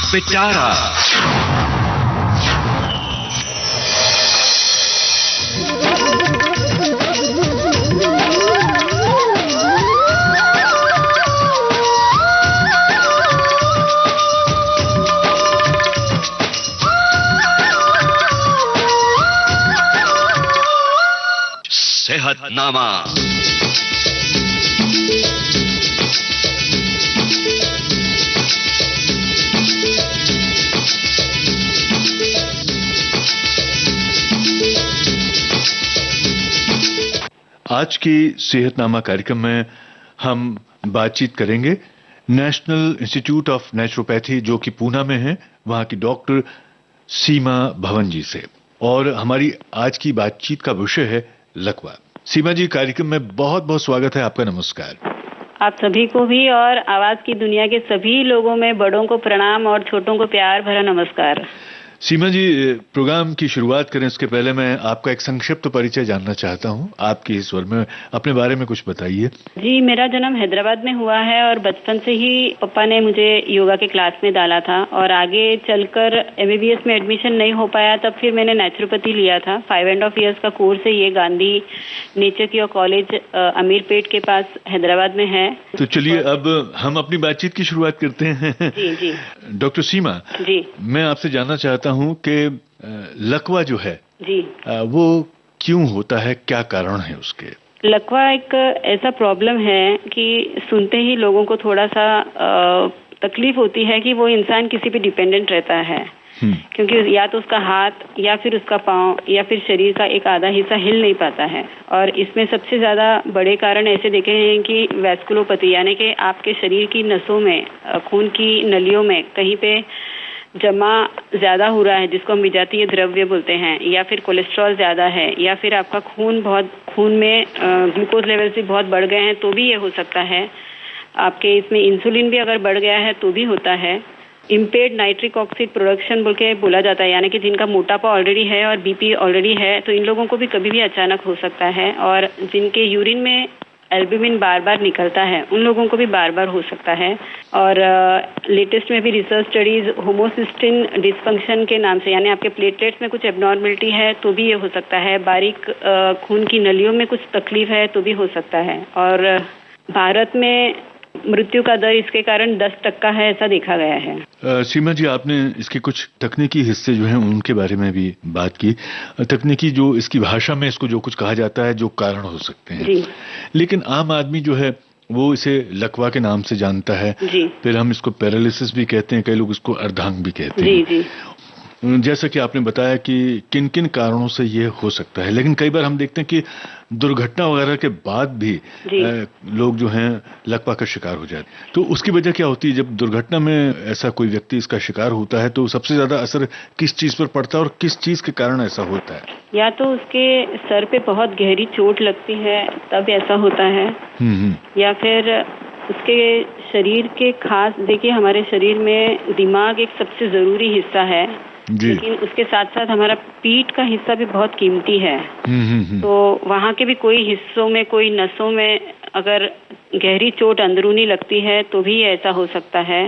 पिटारा। सेहतनामा। आज की सेहतनामा कार्यक्रम में हम बातचीत करेंगे नेशनल इंस्टीट्यूट ऑफ नेचुरोपैथी जो कि पूना में है, वहां की डॉक्टर सीमा भवन जी से। और हमारी आज की बातचीत का विषय है लकवा। सीमा जी, कार्यक्रम में बहुत बहुत स्वागत है आपका। नमस्कार। आप सभी को भी और आवाज की दुनिया के सभी लोगों में बड़ों को प्रणाम और छोटों को प्यार भरा नमस्कार। सीमा जी, प्रोग्राम की शुरुआत करें उसके पहले मैं आपका एक संक्षिप्त परिचय जानना चाहता हूं। आपके इस स्वर में अपने बारे में कुछ बताइए। जी, मेरा जन्म हैदराबाद में हुआ है और बचपन से ही पापा ने मुझे योगा के क्लास में डाला था और आगे चलकर MBBS में एडमिशन नहीं हो पाया, तब फिर मैंने नेचुरोपैथी लिया था। 5.5 years का कोर्स है ये, Gandhi nature cure college Ameerpet के पास हैदराबाद में है। तो चलिए अब हम अपनी बातचीत की शुरुआत करते हैं। जी जी डॉक्टर सीमा जी, मैं आपसे जानना चाहता हूं कि लकवा जो है जी वो क्यों होता है, क्या कारण है उसके? लकवा एक ऐसा प्रॉब्लम है कि सुनते ही लोगों को थोड़ा सा तकलीफ होती है कि वो इंसान किसी पे डिपेंडेंट रहता है, क्योंकि या तो उसका हाथ या फिर उसका पाँव या फिर शरीर का एक आधा हिस्सा हिल नहीं पाता है। और इसमें सबसे ज्यादा बड़े कारण ऐसे देखे हैं कि वैस्कुलोपैथी, यानी कि आपके शरीर की नसों में, खून की नलियों में कहीं पे जमा ज्यादा हो रहा है, जिसको हम विजातीय द्रव्य बोलते हैं, या फिर कोलेस्ट्रॉल ज्यादा है, या फिर आपका खून में ग्लूकोज लेवल भी बहुत बढ़ गए हैं तो भी ये हो सकता है। आपके इसमें इंसुलिन भी अगर बढ़ गया है तो भी होता है। इम्पेयर्ड नाइट्रिक ऑक्साइड प्रोडक्शन बोल के बोला जाता है, यानी कि जिनका मोटापा ऑलरेडी है और BP ऑलरेडी है, तो इन लोगों को भी कभी भी अचानक हो सकता है। और जिनके यूरिन में एल्ब्यूमिन बार बार निकलता है उन लोगों को भी बार बार हो सकता है। और लेटेस्ट में भी रिसर्च स्टडीज होमोसिस्टिन डिसफंक्शन के नाम से, यानी आपके प्लेटलेट्स में कुछ एब्नॉर्मलिटी है तो भी ये हो सकता है। बारीक खून की नलियों में कुछ तकलीफ है तो भी हो सकता है। और भारत में मृत्यु का दर इसके कारण 10% है, ऐसा देखा गया है। सीमा जी, आपने इसके कुछ तकनीकी हिस्से जो हैं उनके बारे में भी बात की। तकनीकी जो इसकी भाषा में इसको जो कुछ कहा जाता है, जो कारण हो सकते हैं जी। लेकिन आम आदमी जो है वो इसे लकवा के नाम से जानता है जी। फिर हम इसको पैरालिसिस भी कहते हैं, कई लोग इसको अर्धांग भी कहते हैं। जी जी। जैसा कि आपने बताया कि किन किन कारणों से ये हो सकता है, लेकिन कई बार हम देखते हैं कि दुर्घटना वगैरह के बाद भी लोग जो हैं लकवा का शिकार हो जाते हैं। तो उसकी वजह क्या होती है? जब दुर्घटना में ऐसा कोई व्यक्ति इसका शिकार होता है तो सबसे ज्यादा असर किस चीज पर पड़ता है और किस चीज के कारण ऐसा होता है? या तो उसके सर पे बहुत गहरी चोट लगती है तब ऐसा होता है, या फिर उसके शरीर के खास, देखिए हमारे शरीर में दिमाग एक सबसे जरूरी हिस्सा है, लेकिन उसके साथ साथ हमारा पीठ का हिस्सा भी बहुत कीमती है। तो वहाँ के भी कोई हिस्सों में, कोई नसों में अगर गहरी चोट अंदरूनी लगती है तो भी ऐसा हो सकता है।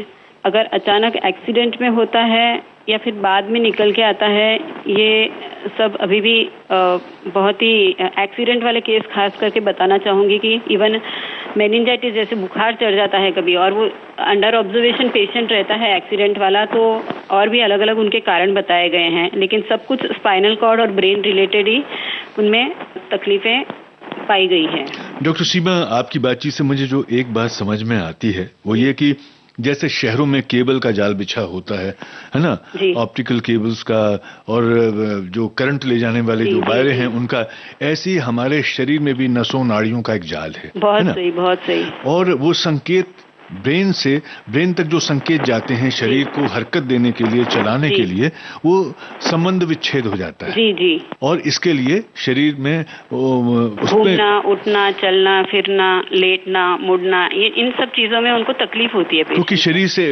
अगर अचानक एक्सीडेंट में होता है या फिर बाद में निकल के आता है, ये सब अभी भी बहुत ही एक्सीडेंट वाले केस खास करके बताना चाहूंगी कि इवन मेनिंजाइटिस जैसे बुखार चढ़ जाता है कभी और वो अंडर ऑब्जर्वेशन पेशेंट रहता है एक्सीडेंट वाला, तो और भी अलग अलग उनके कारण बताए गए हैं, लेकिन सब कुछ स्पाइनल कॉर्ड और ब्रेन रिलेटेड ही उनमें तकलीफें पाई गई है। डॉक्टर सीमा, आपकी बातचीत से मुझे जो एक बात समझ में आती है वो ये कि जैसे शहरों में केबल का जाल बिछा होता है ना, ऑप्टिकल केबल्स का, और जो करंट ले जाने वाले जो वायरें हैं उनका, ऐसे ही हमारे शरीर में भी नसों नाड़ियों का एक जाल है। बहुत सही, बहुत सही। और वो संकेत ब्रेन से ब्रेन तक जो संकेत जाते हैं शरीर को हरकत देने के लिए, चलाने के लिए, वो संबंध विच्छेद हो जाता है। जी जी। और इसके लिए शरीर में घूमना, उठना, चलना फिरना, लेटना, मुड़ना, ये इन सब चीजों में उनको तकलीफ होती है, क्योंकि शरीर से,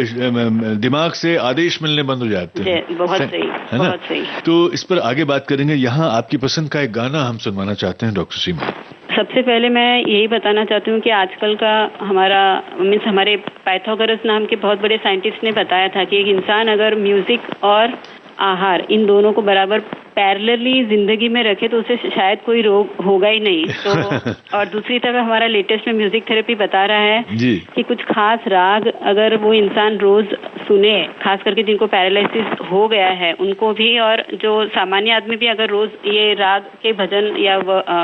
दिमाग से आदेश मिलने बंद हो जाते हैं। बहुत सही, है ना? बहुत सही। तो इस पर आगे बात करेंगे। यहाँ आपकी पसंद का एक गाना हम सुनवाना चाहते हैं डॉक्टर सीमा। सबसे पहले मैं यही बताना चाहती हूँ कि आजकल का हमारे पाइथागोरस नाम के बहुत बड़े साइंटिस्ट ने बताया था कि एक इंसान अगर म्यूजिक और आहार इन दोनों को बराबर पैरेलली जिंदगी में रखे तो उसे शायद कोई रोग होगा ही नहीं। तो और दूसरी तरफ हमारा लेटेस्ट में म्यूजिक थेरेपी बता रहा है जी। कि कुछ खास राग अगर वो इंसान रोज सुने, खास करके जिनको पैरालिसिस हो गया है उनको भी, और जो सामान्य आदमी भी अगर रोज ये राग के भजन या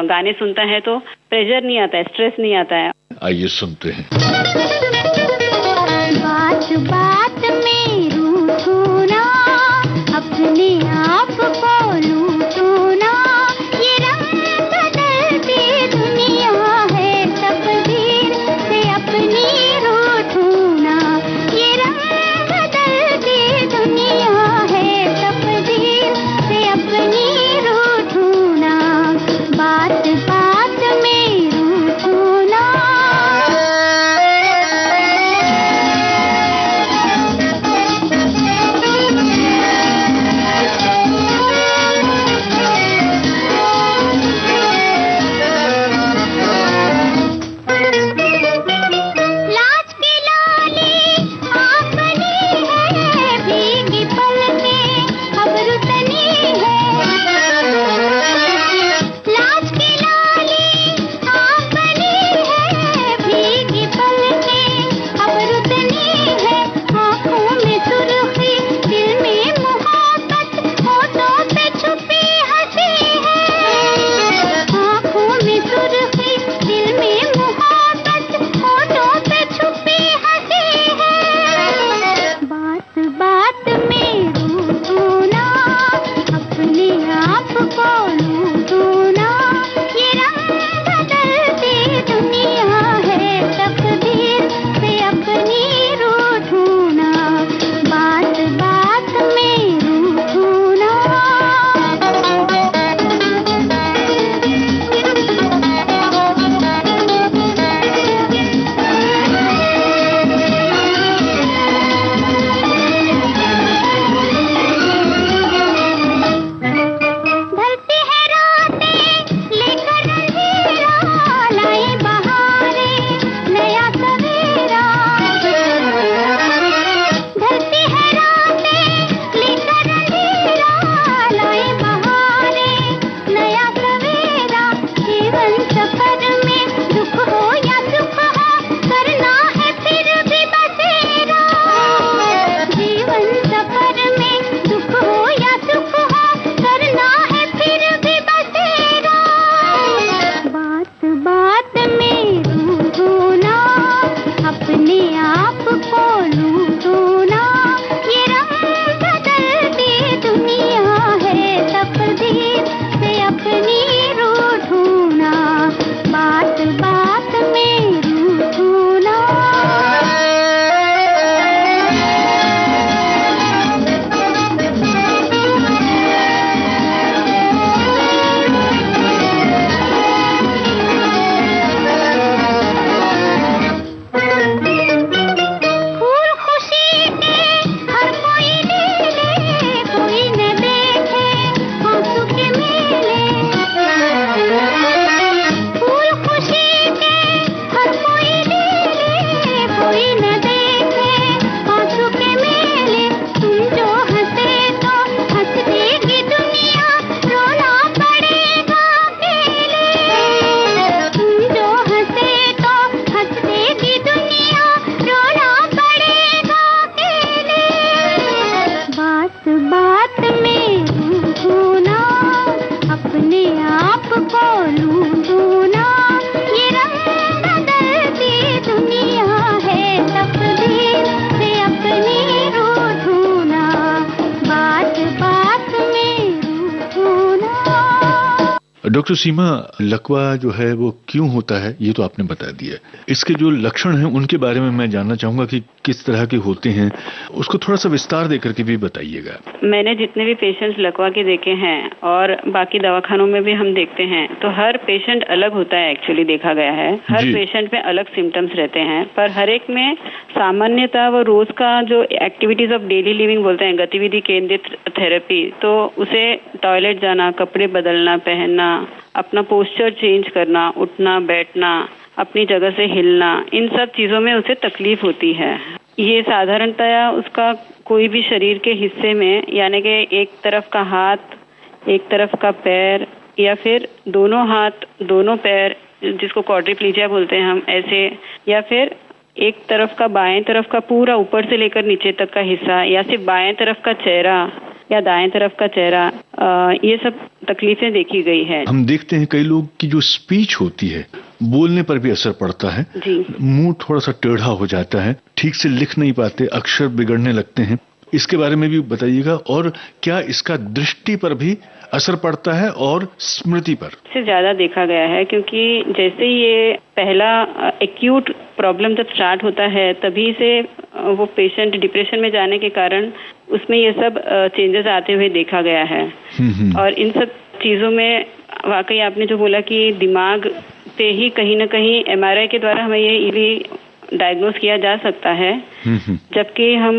गाने सुनता है तो प्रेशर नहीं आता है, स्ट्रेस नहीं आता है। आइए सुनते हैं। बात बात में रूठो ना, अपने आप को लूटो ना, ये रंग बदलती दुनिया है, तकदीर से अपनी रूठो ना, ये रंग बदलती दुनिया है, तकदीर से अपनी रूठो ना, बात बात में रूठो ना। डॉक्टर सीमा, लकवा जो है वो क्यों होता है ये तो आपने बता दिया। इसके जो लक्षण हैं उनके बारे में मैं जानना चाहूंगा कि किस तरह के होते हैं, उसको थोड़ा सा विस्तार देकर के भी बताइएगा। मैंने जितने भी पेशेंट्स लकवा के देखे हैं और बाकी दवाखानों में भी हम देखते हैं, तो हर पेशेंट अलग होता है। एक्चुअली देखा गया है हर पेशेंट में अलग सिम्टम्स रहते हैं, पर हर एक में सामान्यतः वो रोज का जो एक्टिविटीज ऑफ डेली लिविंग बोलते हैं, गतिविधि केंद्रित थेरेपी, तो उसे टॉयलेट जाना, कपड़े बदलना, पहनना, अपना पोस्चर चेंज करना, उठना बैठना, अपनी जगह से हिलना, इन सब चीजों में उसे तकलीफ होती है। ये साधारणतया उसका कोई भी शरीर के हिस्से में, यानी कि एक तरफ का हाथ, एक तरफ का पैर, या फिर दोनों हाथ दोनों पैर, जिसको क्वाड्रिप्लीजिया बोलते हैं हम, ऐसे, या फिर एक तरफ का बाएं तरफ का पूरा ऊपर से लेकर नीचे तक का हिस्सा, या सिर्फ बाएं तरफ का चेहरा या दाएं तरफ का चेहरा, ये सब तकलीफें देखी गई है। हम देखते हैं कई लोग की जो स्पीच होती है, बोलने पर भी असर पड़ता है, मुंह थोड़ा सा टेढ़ा हो जाता है, ठीक से लिख नहीं पाते, अक्षर बिगड़ने लगते हैं। इसके बारे में भी बताइएगा, और क्या इसका दृष्टि पर भी असर पड़ता है और स्मृति पर? इससे ज्यादा देखा गया है, क्योंकि जैसे ये पहला एक्यूट प्रॉब्लम जब स्टार्ट होता है, तभी से वो पेशेंट डिप्रेशन में जाने के कारण उसमें ये सब चेंजेस आते हुए देखा गया है। और इन सब चीजों में वाकई आपने जो बोला कि दिमाग पे ही कहीं ना कहीं MRI के द्वारा हमें ये इजीली डायग्नोस किया जा सकता है, जबकि हम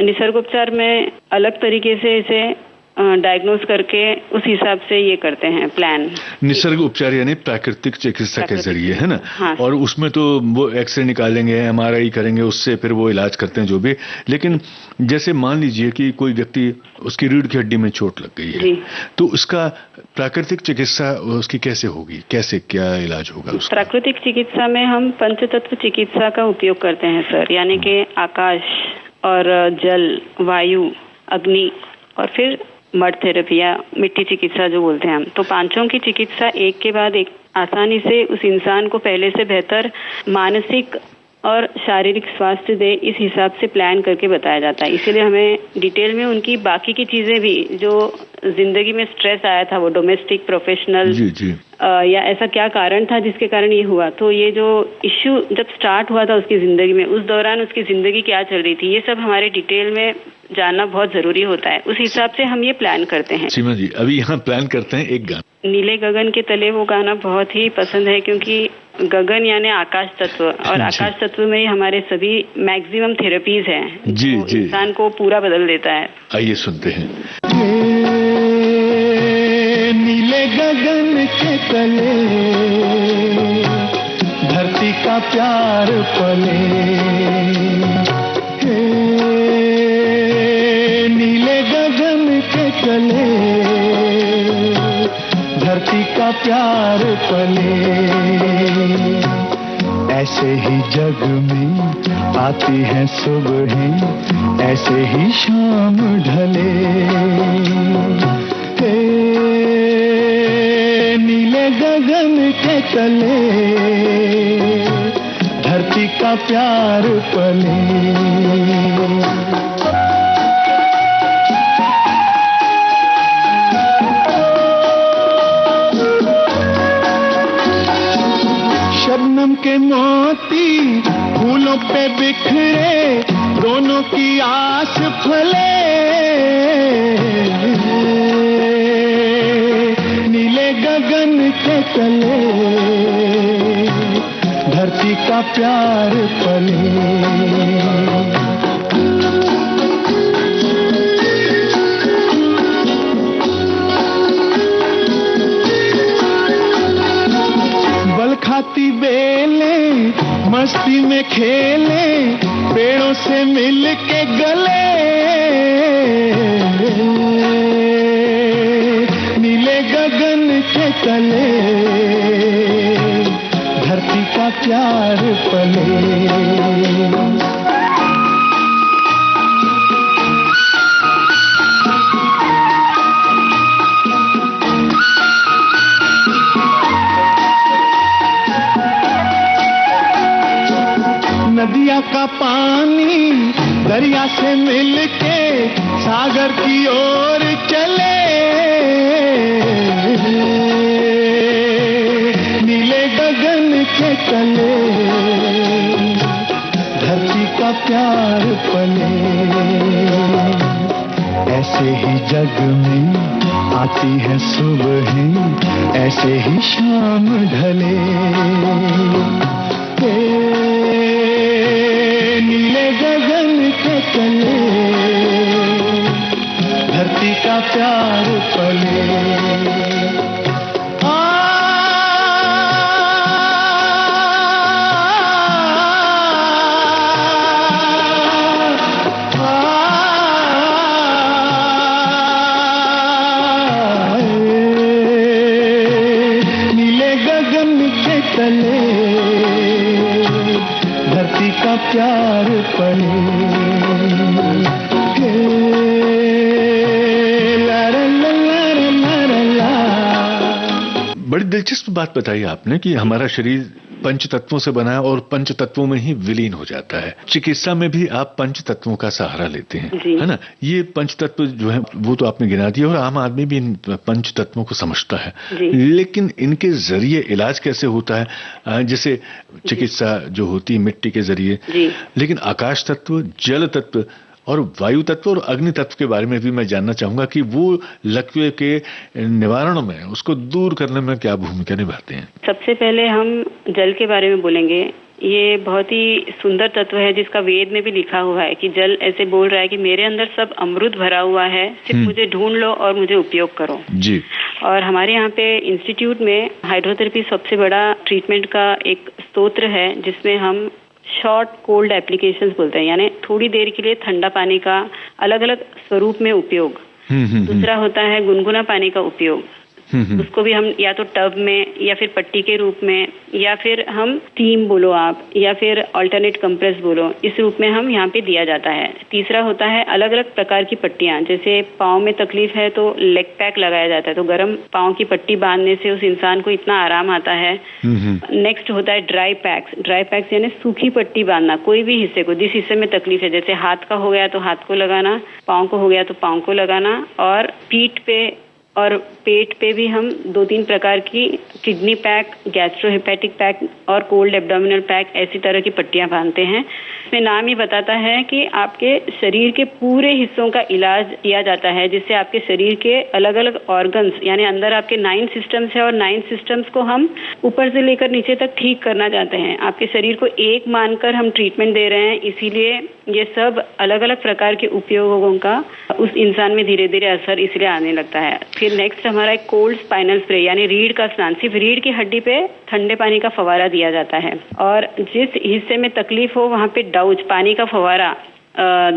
निसर्गोपचार में अलग तरीके से इसे डायग्नोस करके उस हिसाब से ये करते हैं प्लान। निसर्ग उपचार यानी प्राकृतिक चिकित्सा के जरिए, है ना? हाँ। और उसमें तो वो एक्सरे निकालेंगे, MRI करेंगे, उससे फिर वो इलाज करते हैं जो भी। लेकिन जैसे मान लीजिए कि कोई व्यक्ति, उसकी रीढ़ की हड्डी में चोट लग गई है, तो उसका प्राकृतिक चिकित्सा उसकी कैसे होगी, कैसे क्या इलाज होगा उसका? प्राकृतिक चिकित्सा में हम पंचतत्व चिकित्सा का उपयोग करते हैं सर, यानी कि आकाश और जल, वायु, अग्नि और फिर मड थेरेपी या मिट्टी चिकित्सा जो बोलते हैं हम। तो पांचों की चिकित्सा एक के बाद एक आसानी से उस इंसान को पहले से बेहतर मानसिक और शारीरिक स्वास्थ्य दे, इस हिसाब से प्लान करके बताया जाता है। इसीलिए हमें डिटेल में उनकी बाकी की चीजें भी, जो जिंदगी में स्ट्रेस आया था, वो डोमेस्टिक, प्रोफेशनल, या ऐसा क्या कारण था जिसके कारण ये हुआ, तो ये जो इश्यू जब स्टार्ट हुआ था उसकी जिंदगी में, उस दौरान उसकी जिंदगी क्या चल रही थी, ये सब हमारे डिटेल में जानना बहुत जरूरी होता है। उस हिसाब से हम ये प्लान करते हैं। सीमा जी, अभी यहाँ प्लान करते हैं एक गाना, नीले गगन के तले। वो गाना बहुत ही पसंद है, क्योंकि गगन यानी आकाश तत्व, और आकाश तत्व में ही हमारे सभी मैक्सिमम थेरेपीज हैं जो इंसान को पूरा बदल देता है। आइए सुनते हैं। नीले गगन के तले धरती का प्यार पले, नीले गगन के तले धरती का प्यार पले, ऐसे ही जग में आती हैं सुबहें, ऐसे ही शाम ढले, नीले गगन के तले धरती का प्यार पले। शबनम के मोती फूलों पे बिखरे, दोनों की आस फले, नीले गगन के तले धरती का प्यार पले। खाती बेले मस्ती में खेले, पेड़ों से मिल के गले, नीले गगन के तले धरती का प्यार पले। नदिया का पानी दरिया से मिलके सागर की ओर चले, नीले गगन के तले धरती का प्यार पले, ऐसे ही जग में आती है सुबहें, ऐसे ही शाम ढले। नीले गगन के तले धरती का प्यार पले। धरती का प्यार पले, बड़ी दिलचस्प बात बताई आपने कि हमारा शरीर पंच तत्वों से बना है और पंच तत्वों में ही विलीन हो जाता है। चिकित्सा में भी आप पंच तत्वों का सहारा लेते हैं, है ना? ये पंच तत्व जो है वो तो आपने गिना दिया और आम आदमी भी इन पंच तत्वों को समझता है, लेकिन इनके जरिए इलाज कैसे होता है? जैसे चिकित्सा जो होती है मिट्टी के जरिए, लेकिन आकाश तत्व, जल तत्व और वायु तत्व और अग्नि तत्व के बारे में भी मैं जानना चाहूंगा कि वो लकवे के निवारण में, उसको दूर करने में क्या भूमिका निभाते हैं? सबसे पहले हम जल के बारे में बोलेंगे। ये बहुत ही सुंदर तत्व है जिसका वेद में भी लिखा हुआ है कि जल ऐसे बोल रहा है कि मेरे अंदर सब अमृत भरा हुआ है, सिर्फ मुझे ढूंढ लो और मुझे उपयोग करो। जी। और हमारे यहाँ पे इंस्टीट्यूट में हाइड्रोथेरेपी सबसे बड़ा ट्रीटमेंट का एक स्तोत्र है जिसमें हम शॉर्ट कोल्ड एप्लीकेशंस बोलते हैं, यानी थोड़ी देर के लिए ठंडा पानी का अलग अलग स्वरूप में उपयोग। दूसरा होता है गुनगुना पानी का उपयोग, उसको भी हम या तो टब में या फिर पट्टी के रूप में या फिर हम स्टीम बोलो आप या फिर अल्टरनेट कंप्रेस बोलो, इस रूप में हम यहाँ पे दिया जाता है। तीसरा होता है अलग अलग प्रकार की पट्टियाँ, जैसे पाँव में तकलीफ है तो लेग पैक लगाया जाता है, तो गर्म पाँव की पट्टी बांधने से उस इंसान को इतना आराम आता है। नेक्स्ट होता है ड्राई पैक्स। ड्राई पैक्स यानी सूखी पट्टी बांधना, कोई भी हिस्से को, जिस हिस्से में तकलीफ है, जैसे हाथ का हो गया तो हाथ को लगाना, पाँव को हो गया तो पाँव को लगाना, और पीठ पे और पेट पे भी हम 2-3 प्रकार की किडनी पैक, गैस्ट्रोहेपेटिक पैक और कोल्ड एब्डोमिनल पैक, ऐसी तरह की पट्टियां बांधते हैं। इसमें नाम ही बताता है कि आपके शरीर के पूरे हिस्सों का इलाज किया जाता है, जिससे आपके शरीर के अलग अलग ऑर्गन्स, यानी अंदर आपके 9 सिस्टम्स है और 9 सिस्टम्स को हम ऊपर से लेकर नीचे तक ठीक करना चाहते हैं। आपके शरीर को एक मानकर हम ट्रीटमेंट दे रहे हैं, इसीलिए ये सब अलग अलग प्रकार के उपयोगों का उस इंसान में धीरे धीरे असर इसलिए आने लगता है। फिर नेक्स्ट हमारा एक कोल्ड स्पाइनल स्प्रे, यानी रीढ़ का स्नान। सिर्फ रीढ़ की हड्डी पे ठंडे पानी का फवारा दिया जाता है, और जिस हिस्से में तकलीफ हो वहाँ पे डाउच, पानी का फवारा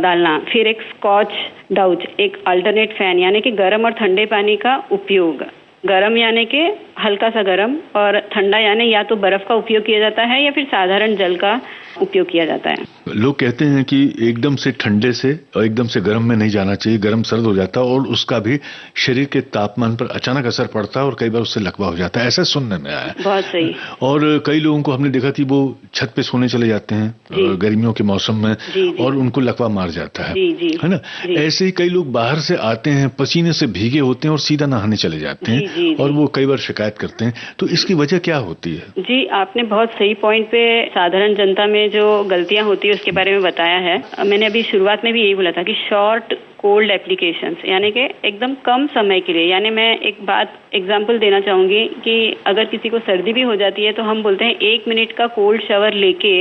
डालना। फिर एक स्कॉच डाउच, एक अल्टरनेट फैन, यानी कि गर्म और ठंडे पानी का उपयोग। गर्म यानी कि हल्का सा गर्म, और ठंडा यानी या तो बर्फ का उपयोग किया जाता है या फिर साधारण जल का उपयोग किया जाता है। लोग कहते हैं कि एकदम से ठंडे से और एकदम से गर्म में नहीं जाना चाहिए, गर्म सर्द हो जाता है और उसका भी शरीर के तापमान पर अचानक असर पड़ता है और कई बार उससे लकवा हो जाता है, ऐसा सुनने में आया है। बहुत सही। और कई लोगों को हमने देखा कि वो छत पे सोने चले जाते हैं गर्मियों के मौसम में, और उनको लकवा मार जाता है, है ना? ऐसे ही कई लोग बाहर से आते हैं, पसीने से भीगे होते हैं और सीधा नहाने चले जाते हैं, और वो कई बार शिकायत करते हैं। तो इसकी वजह क्या होती है? जी, आपने बहुत सही पॉइंट पे साधारण जनता में जो गलतियां होती है उसके बारे में बताया है। मैंने अभी शुरुआत में भी यही बोला था कि शॉर्ट कोल्ड एप्लीकेशंस, यानी कि एकदम कम समय के लिए। यानी मैं एक बात एग्जांपल देना चाहूंगी कि अगर किसी को सर्दी भी हो जाती है तो हम बोलते हैं 1 मिनट का कोल्ड शावर लेके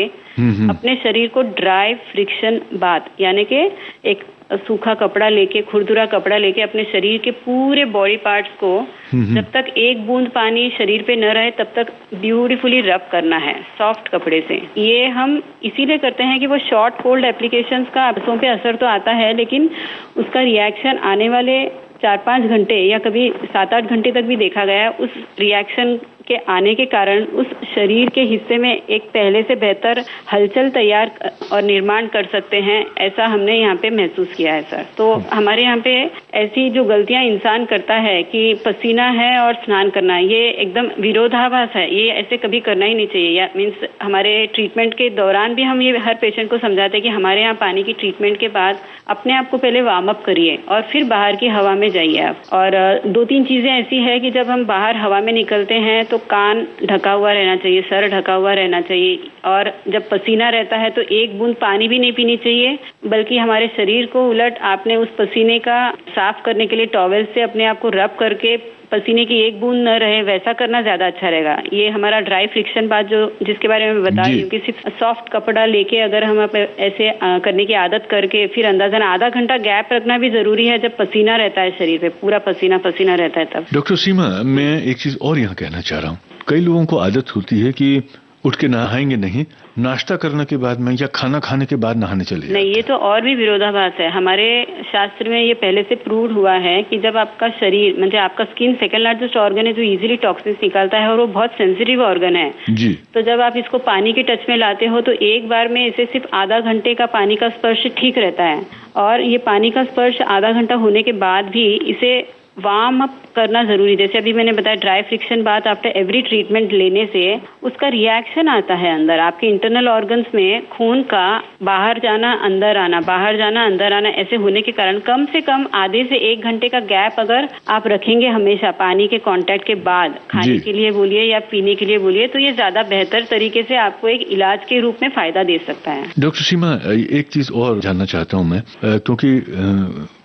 अपने शरीर को ड्राई फ्रिक्शन बाथ, यानी कि एक सूखा कपड़ा लेके, खुरदुरा कपड़ा लेके अपने शरीर के पूरे बॉडी पार्ट्स को जब तक एक बूंद पानी शरीर पे न रहे तब तक ब्यूटीफुली रब करना है सॉफ्ट कपड़े से। ये हम इसीलिए करते हैं कि वो शॉर्ट कोल्ड एप्लीकेशंस का आंखों पे असर तो आता है, लेकिन उसका रिएक्शन आने वाले 4-5 घंटे या कभी 7-8 घंटे तक भी देखा गया है। उस रिएक्शन के आने के कारण उस शरीर के हिस्से में एक पहले से बेहतर हलचल तैयार और निर्माण कर सकते हैं, ऐसा हमने यहाँ पे महसूस किया है सर। तो हमारे यहाँ पे ऐसी जो गलतियां इंसान करता है कि पसीना है और स्नान करना, ये एकदम विरोधाभास है, ये ऐसे कभी करना ही नहीं चाहिए। या मीन्स हमारे ट्रीटमेंट के दौरान भी हम ये हर पेशेंट को समझाते हैं कि हमारे यहाँ पानी की ट्रीटमेंट के बाद अपने आप को पहले वार्म अप करिए और फिर बाहर की हवा में जाइए आप। और 2-3 चीजें ऐसी है कि जब हम बाहर हवा में निकलते हैं तो तो कान ढका हुआ रहना चाहिए, सर ढका हुआ रहना चाहिए, और जब पसीना रहता है तो एक बूंद पानी भी नहीं पीनी चाहिए, बल्कि हमारे शरीर को उलट आपने उस पसीने का साफ करने के लिए टॉवेल से अपने आप को रब करके पसीने की एक बूंद न रहे वैसा करना ज्यादा अच्छा रहेगा। ये हमारा ड्राई फ्रिक्शन बात जो जिसके बारे में मैं बता रही हूँ कि सिर्फ सॉफ्ट कपड़ा लेके अगर हम ऐसे करने की आदत करके फिर अंदाजन आधा घंटा गैप रखना भी जरूरी है जब पसीना रहता है शरीर पे, पूरा पसीना पसीना रहता है तब। डॉक्टर सीमा, मैं एक चीज और यहाँ कहना चाह रहा हूँ, कई लोगों को आदत होती है कि उठ के नहाएंगे नहीं, नाश्ता करने के बाद में या खाना खाने के बाद नहाने चले नहीं, ये तो और भी विरोधाभास है। हमारे शास्त्र में ये पहले से प्रूव हुआ है कि जब आपका शरीर मतलब आपका स्किन सेकंड लार्जेस्ट ऑर्गन है जो इजीली टॉक्सिन्स निकालता है और वो बहुत सेंसिटिव ऑर्गन है जी, तो जब आप इसको पानी के टच में लाते हो तो एक बार में इसे सिर्फ आधा घंटे का पानी का स्पर्श ठीक रहता है, और ये पानी का स्पर्श आधा घंटा होने के बाद भी इसे वार्म अप करना जरूरी। जैसे अभी मैंने बताया ड्राई फ्रिक्शन बात, आफ्टर एवरी ट्रीटमेंट लेने से उसका रिएक्शन आता है अंदर आपके इंटरनल ऑर्गन्स में, खून का बाहर जाना अंदर आना, बाहर जाना अंदर आना, ऐसे होने के कारण कम से कम आधे से एक घंटे का गैप अगर आप रखेंगे हमेशा पानी के कांटेक्ट के बाद, खाने के लिए बोलिए या पीने के लिए बोलिए, तो ये ज्यादा बेहतर तरीके से आपको एक इलाज के रूप में फायदा दे सकता है। डॉक्टर सीमा, एक चीज और जानना चाहता हूँ मैं, क्योंकि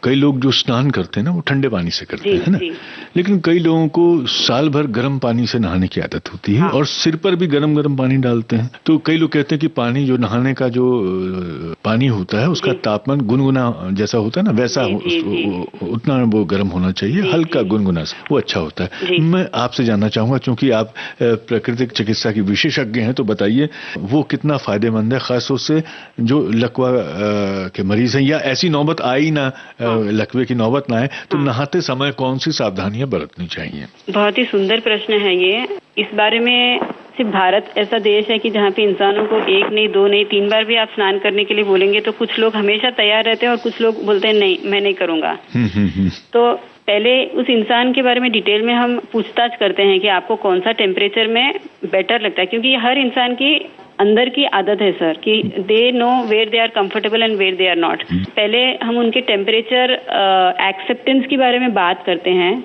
कई लोग जो स्नान करते हैं ना वो ठंडे पानी से करते हैं ना, लेकिन कई लोगों को साल भर गर्म पानी से नहाने की आदत होती है और सिर पर भी गरम गरम पानी डालते हैं। तो कई लोग कहते हैं कि पानी जो नहाने का जो पानी होता है उसका तापमान गुनगुना जैसा होता है ना वैसा उतना वो गर्म होना चाहिए, हल्का गुनगुना वो अच्छा होता है। मैं आपसे जानना चाहूंगा, क्योंकि आप प्राकृतिक चिकित्सा की विशेषज्ञ हैं, तो बताइए वो कितना फायदेमंद है, खासतौर से जो लकवा के मरीज हैं या ऐसी नौबत आई ना, लकवे की नौबत ना आए, तो नहाते समय कौन सी सावधानियां बरतनी चाहिए? बहुत ही सुंदर प्रश्न है ये। इस बारे में सिर्फ भारत ऐसा देश है कि जहाँ पे इंसानों को एक नहीं, दो नहीं, 3 बार भी आप स्नान करने के लिए बोलेंगे तो कुछ लोग हमेशा तैयार रहते हैं और कुछ लोग बोलते हैं नहीं मैं नहीं करूंगा। तो पहले उस इंसान के बारे में डिटेल में हम पूछताछ करते हैं कि आपको कौन सा टेम्परेचर में बेटर लगता है, क्योंकि हर इंसान की अंदर की आदत है सर कि they know where they are comfortable and where they are not. पहले हम उनके टेम्परेचर एक्सेप्टेंस के बारे में बात करते हैं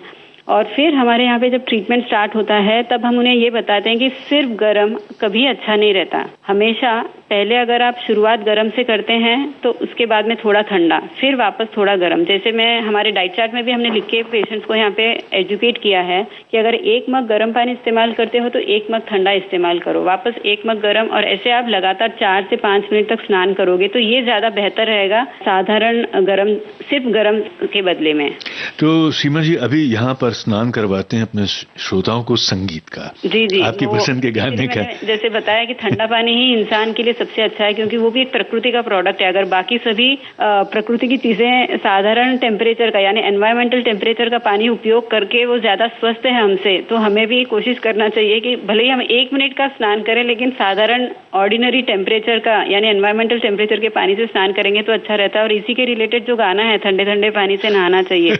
और फिर हमारे यहाँ पे जब ट्रीटमेंट स्टार्ट होता है तब हम उन्हें ये बताते हैं कि सिर्फ गर्म कभी अच्छा नहीं रहता। हमेशा पहले अगर आप शुरुआत गर्म से करते हैं तो उसके बाद में थोड़ा ठंडा, फिर वापस थोड़ा गर्म। जैसे मैं हमारे डाइट चार्ट में भी हमने लिख के पेशेंट्स को यहाँ पे एजुकेट किया है कि अगर 1 मग गर्म पानी इस्तेमाल करते हो तो 1 मग ठंडा इस्तेमाल करो, वापस 1 मग गर्म, और ऐसे आप लगातार 4 से 5 मिनट तक स्नान करोगे तो ये ज्यादा बेहतर रहेगा साधारण गर्म सिर्फ गर्म के बदले में। तो सीमा जी, अभी यहाँ पर स्नान करवाते हैं अपने श्रोताओं को संगीत का, जी आपकी पसंद के गाने का। जैसे बताया कि ठंडा पानी ही इंसान के लिए सबसे अच्छा है क्योंकि वो भी एक प्रकृति का प्रोडक्ट है। अगर बाकी सभी प्रकृति की चीजें साधारण टेम्परेचर का यानी एनवायरमेंटल टेम्परेचर का पानी उपयोग करके वो ज्यादा स्वस्थ है हमसे, तो हमें भी कोशिश करना चाहिए कि भले ही हम 1 मिनट का स्नान करें लेकिन साधारण ऑर्डिनरी टेम्परेचर का यानी एनवायरमेंटल टेम्परेचर के पानी से स्नान करेंगे तो अच्छा रहता है। और इसी के रिलेटेड जो गाना है ठंडे ठंडे पानी से नहाना चाहिए,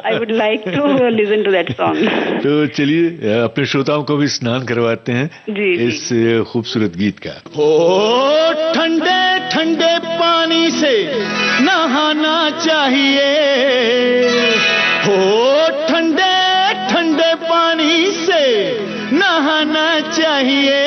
I would like to listen to that song. तो चलिए अपने श्रोताओं को भी स्नान करवाते हैं इस खूबसूरत गीत का। हो ठंडे ठंडे पानी से नहाना चाहिए, हो ठंडे ठंडे पानी से नहाना चाहिए।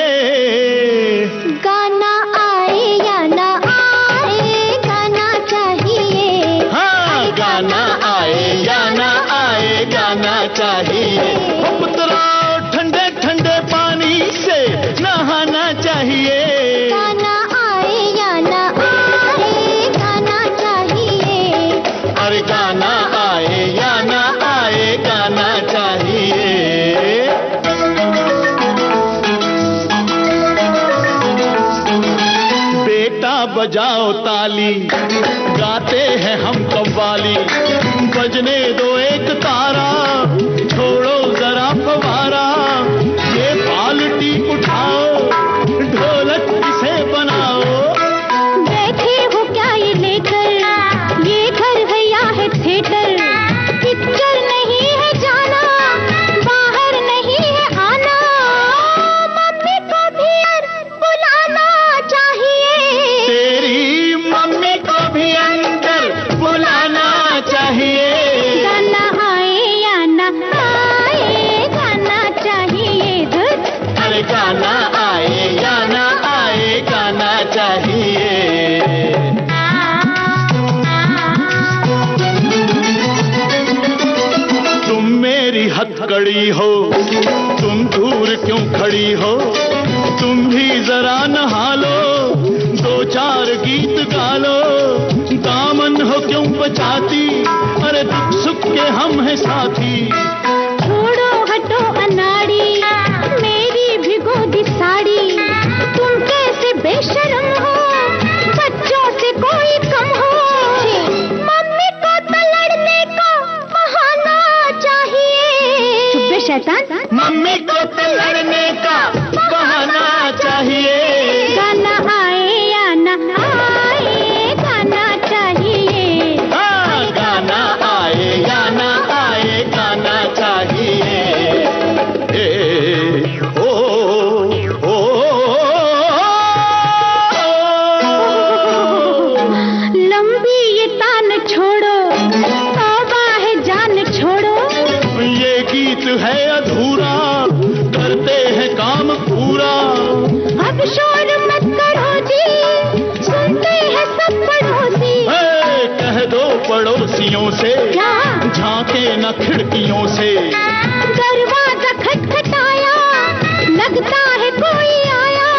गाना आए या ना आए गाना चाहिए, हाँ गाना आए या ना आए गाना चाहिए। पुत्रा ठंडे ठंडे पानी से नहाना चाहिए। गाना आए या ना आए गाना चाहिए, अरे गाना आए या ना आए गाना चाहिए। बेटा बजाओ ताली, गाते हैं हम कव्वाली, बजने दो एक तारा, छोड़ो जरा फवारा, ये बाल्टी उठाओ, ढोलक इसे बनाओ। बैठे हो क्या ये लेकर, ये घर है या है थिएटर, पिक्चर नहीं है जाना, बाहर नहीं है आना, मम्मी को भी बुलाना चाहिए। तेरी मम्मी को भी अंदर बुलाना चाहिए। गाना आए या ना आए गाना चाहिए। गड़ी हो, तुम दूर क्यों खड़ी हो, तुम भी जरा नहा लो, दो चार गीत गा लो, दामन हो क्यों बचाती, अरे दुख सुख के हम हैं साथी। छोड़ो हटो अनाड़ी, मेरी भिगो दी साड़ी, तुम कैसे बेशर्म हो, बच्चों से कोई कम हो, मम्मी को तो लड़ने का बहाना चाहिए। चुप बे शैतान, मम्मी को तो लड़ने का बहाना चाहिए। गाना आए या ना आए, गाना चाहिए। हाँ, गाना आए या ना आए, गाना चाहिए। ए, ओ, ओ, लंबी ये तान छोड़ो, तौबा है जान छोड़ो, ये गीत है अधूरा, करते हैं काम पूरा। अब शोर मत करो जी, सुनते हैं सब पड़ोसी। कह दो पड़ोसियों से, क्या? झांके न खिड़कियों से। दरवाजा खटखटाया, लगता है कोई आया।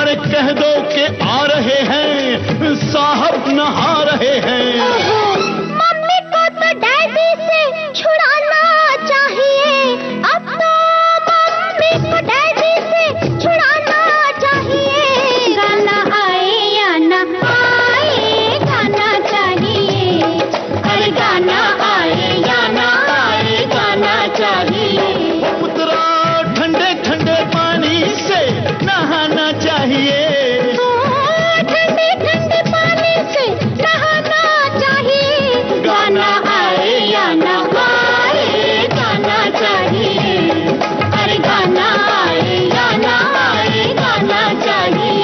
अरे कह दो कि आ रहे हैं, साहब नहा रहे हैं। मम्मी को तो डैडी से छुड़ाना चाहिए, अब तो मम्मी को डैडी से छुड़ाना चाहिए। गाना आए या ना आए, गाना चाहिए। अरे गाना आए या ना आए, गाना चाहिए। पुत्रा ठंडे ठंडे पानी से नहाना चाहिए। ठंडे ठंडे पानी से नहाना चाहिए। गाना आए या ना आए, गाना चाहिए। अरे गाना आए या ना आए, गाना चाहिए।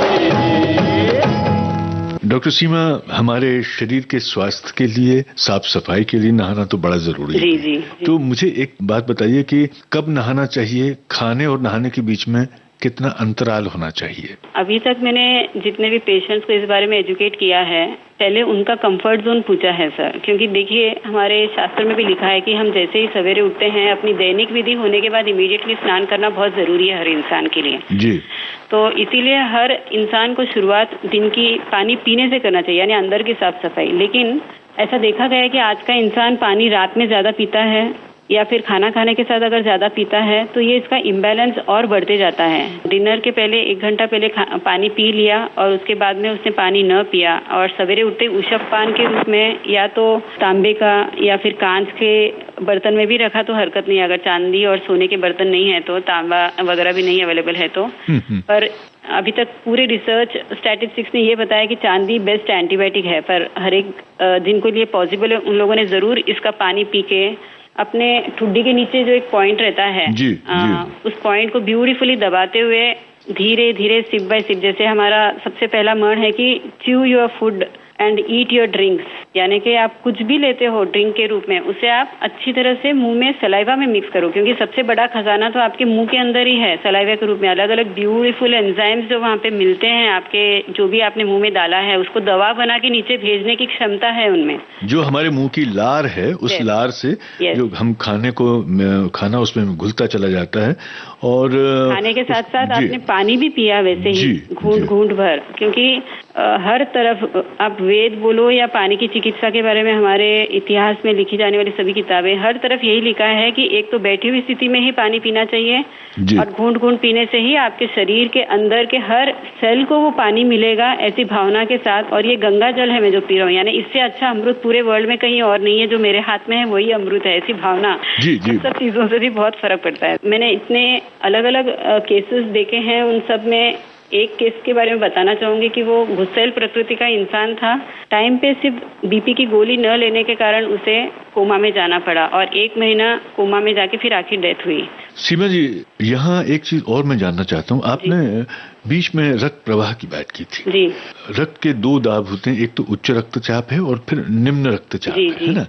डॉक्टर सीमा, हमारे शरीर के स्वास्थ्य के लिए, साफ सफाई के लिए नहाना तो बड़ा जरूरी है। जी जी, तो मुझे एक बात बताइए कि कब नहाना चाहिए, खाने और नहाने के बीच में कितना अंतराल होना चाहिए? अभी तक मैंने जितने भी पेशेंट्स को इस बारे में एजुकेट किया है, पहले उनका कंफर्ट जोन पूछा है सर, क्योंकि देखिए हमारे शास्त्र में भी लिखा है कि हम जैसे ही सवेरे उठते हैं, अपनी दैनिक विधि होने के बाद इमीडिएटली स्नान करना बहुत जरूरी है हर इंसान के लिए। जी। तो इसीलिए हर इंसान को शुरुआत दिन की पानी पीने से करना चाहिए, यानी अंदर की साफ सफाई। लेकिन ऐसा देखा गया है कि आज का इंसान पानी रात में ज्यादा पीता है, या फिर खाना खाने के साथ अगर ज्यादा पीता है तो ये इसका इम्बैलेंस और बढ़ते जाता है। डिनर के पहले 1 घंटा पहले पानी पी लिया और उसके बाद में उसने पानी न पिया, और सवेरे उठते ऊषभ पान के रूप में या तो तांबे का या फिर कांच के बर्तन में भी रखा तो हरकत नहीं, अगर चांदी और सोने के बर्तन नहीं है तो, तांबा वगैरह भी नहीं अवेलेबल है तो। पर अभी तक पूरे रिसर्च स्टैटिस्टिक्स ने ये बताया कि चांदी बेस्ट एंटीबायोटिक है, पर हर एक जिनको लिए पॉसिबल है उन लोगों ने जरूर इसका पानी पी के अपने ठुड्डी के नीचे जो एक पॉइंट रहता है, जी, उस पॉइंट को ब्यूटीफुली दबाते हुए धीरे धीरे सिप बाय सिप, जैसे हमारा सबसे पहला मर्न है कि chew your food and eat your drinks, यानी कि आप कुछ भी लेते हो ड्रिंक के रूप में, उसे आप अच्छी तरह से मुंह में सलाइवा में मिक्स करो, क्योंकि सबसे बड़ा खजाना तो आपके मुंह के अंदर ही है। सलाइवा के रूप में अलग अलग ब्यूटीफुल एंजाइम्स जो वहाँ पे मिलते हैं, आपके जो भी आपने मुंह में डाला है उसको दवा बना के नीचे भेजने की क्षमता है उनमें। जो हमारे मुंह की लार है, उस लार से जो हम खाना उसमें घुलता चला जाता है, और खाने के साथ साथ आपने पानी भी पिया वैसे ही घूंट घूंट भर, क्योंकि हर तरफ आप वेद बोलो या पानी की चिकित्सा के बारे में हमारे इतिहास में लिखी जाने वाली सभी किताबें, हर तरफ यही लिखा है कि एक तो बैठी हुई स्थिति में ही पानी पीना चाहिए, और घूंट घूंट पीने से ही आपके शरीर के अंदर के हर सेल को वो पानी मिलेगा, ऐसी भावना के साथ। और ये गंगा जल है मैं जो पी रहा हूँ, यानी इससे अच्छा अमृत पूरे वर्ल्ड में कहीं और नहीं है, जो मेरे हाथ में है वही अमृत है, ऐसी भावना। सब चीजों से भी बहुत फर्क पड़ता है। मैंने इतने अलग अलग केसेस देखे हैं, उन सब में एक केस के बारे में बताना चाहूंगी कि वो गुस्सैल प्रकृति का इंसान था। टाइम पे सिर्फ बीपी की गोली न लेने के कारण उसे कोमा में जाना पड़ा, और 1 महीना कोमा में जाके फिर आखिर डेथ हुई। सीमा जी, यहाँ एक चीज और मैं जानना चाहता हूँ, आपने बीच में रक्त प्रवाह की बात की थी। जी। रक्त के 2 दाब होते हैं, एक तो उच्च रक्तचाप है और फिर निम्न रक्तचाप है ना।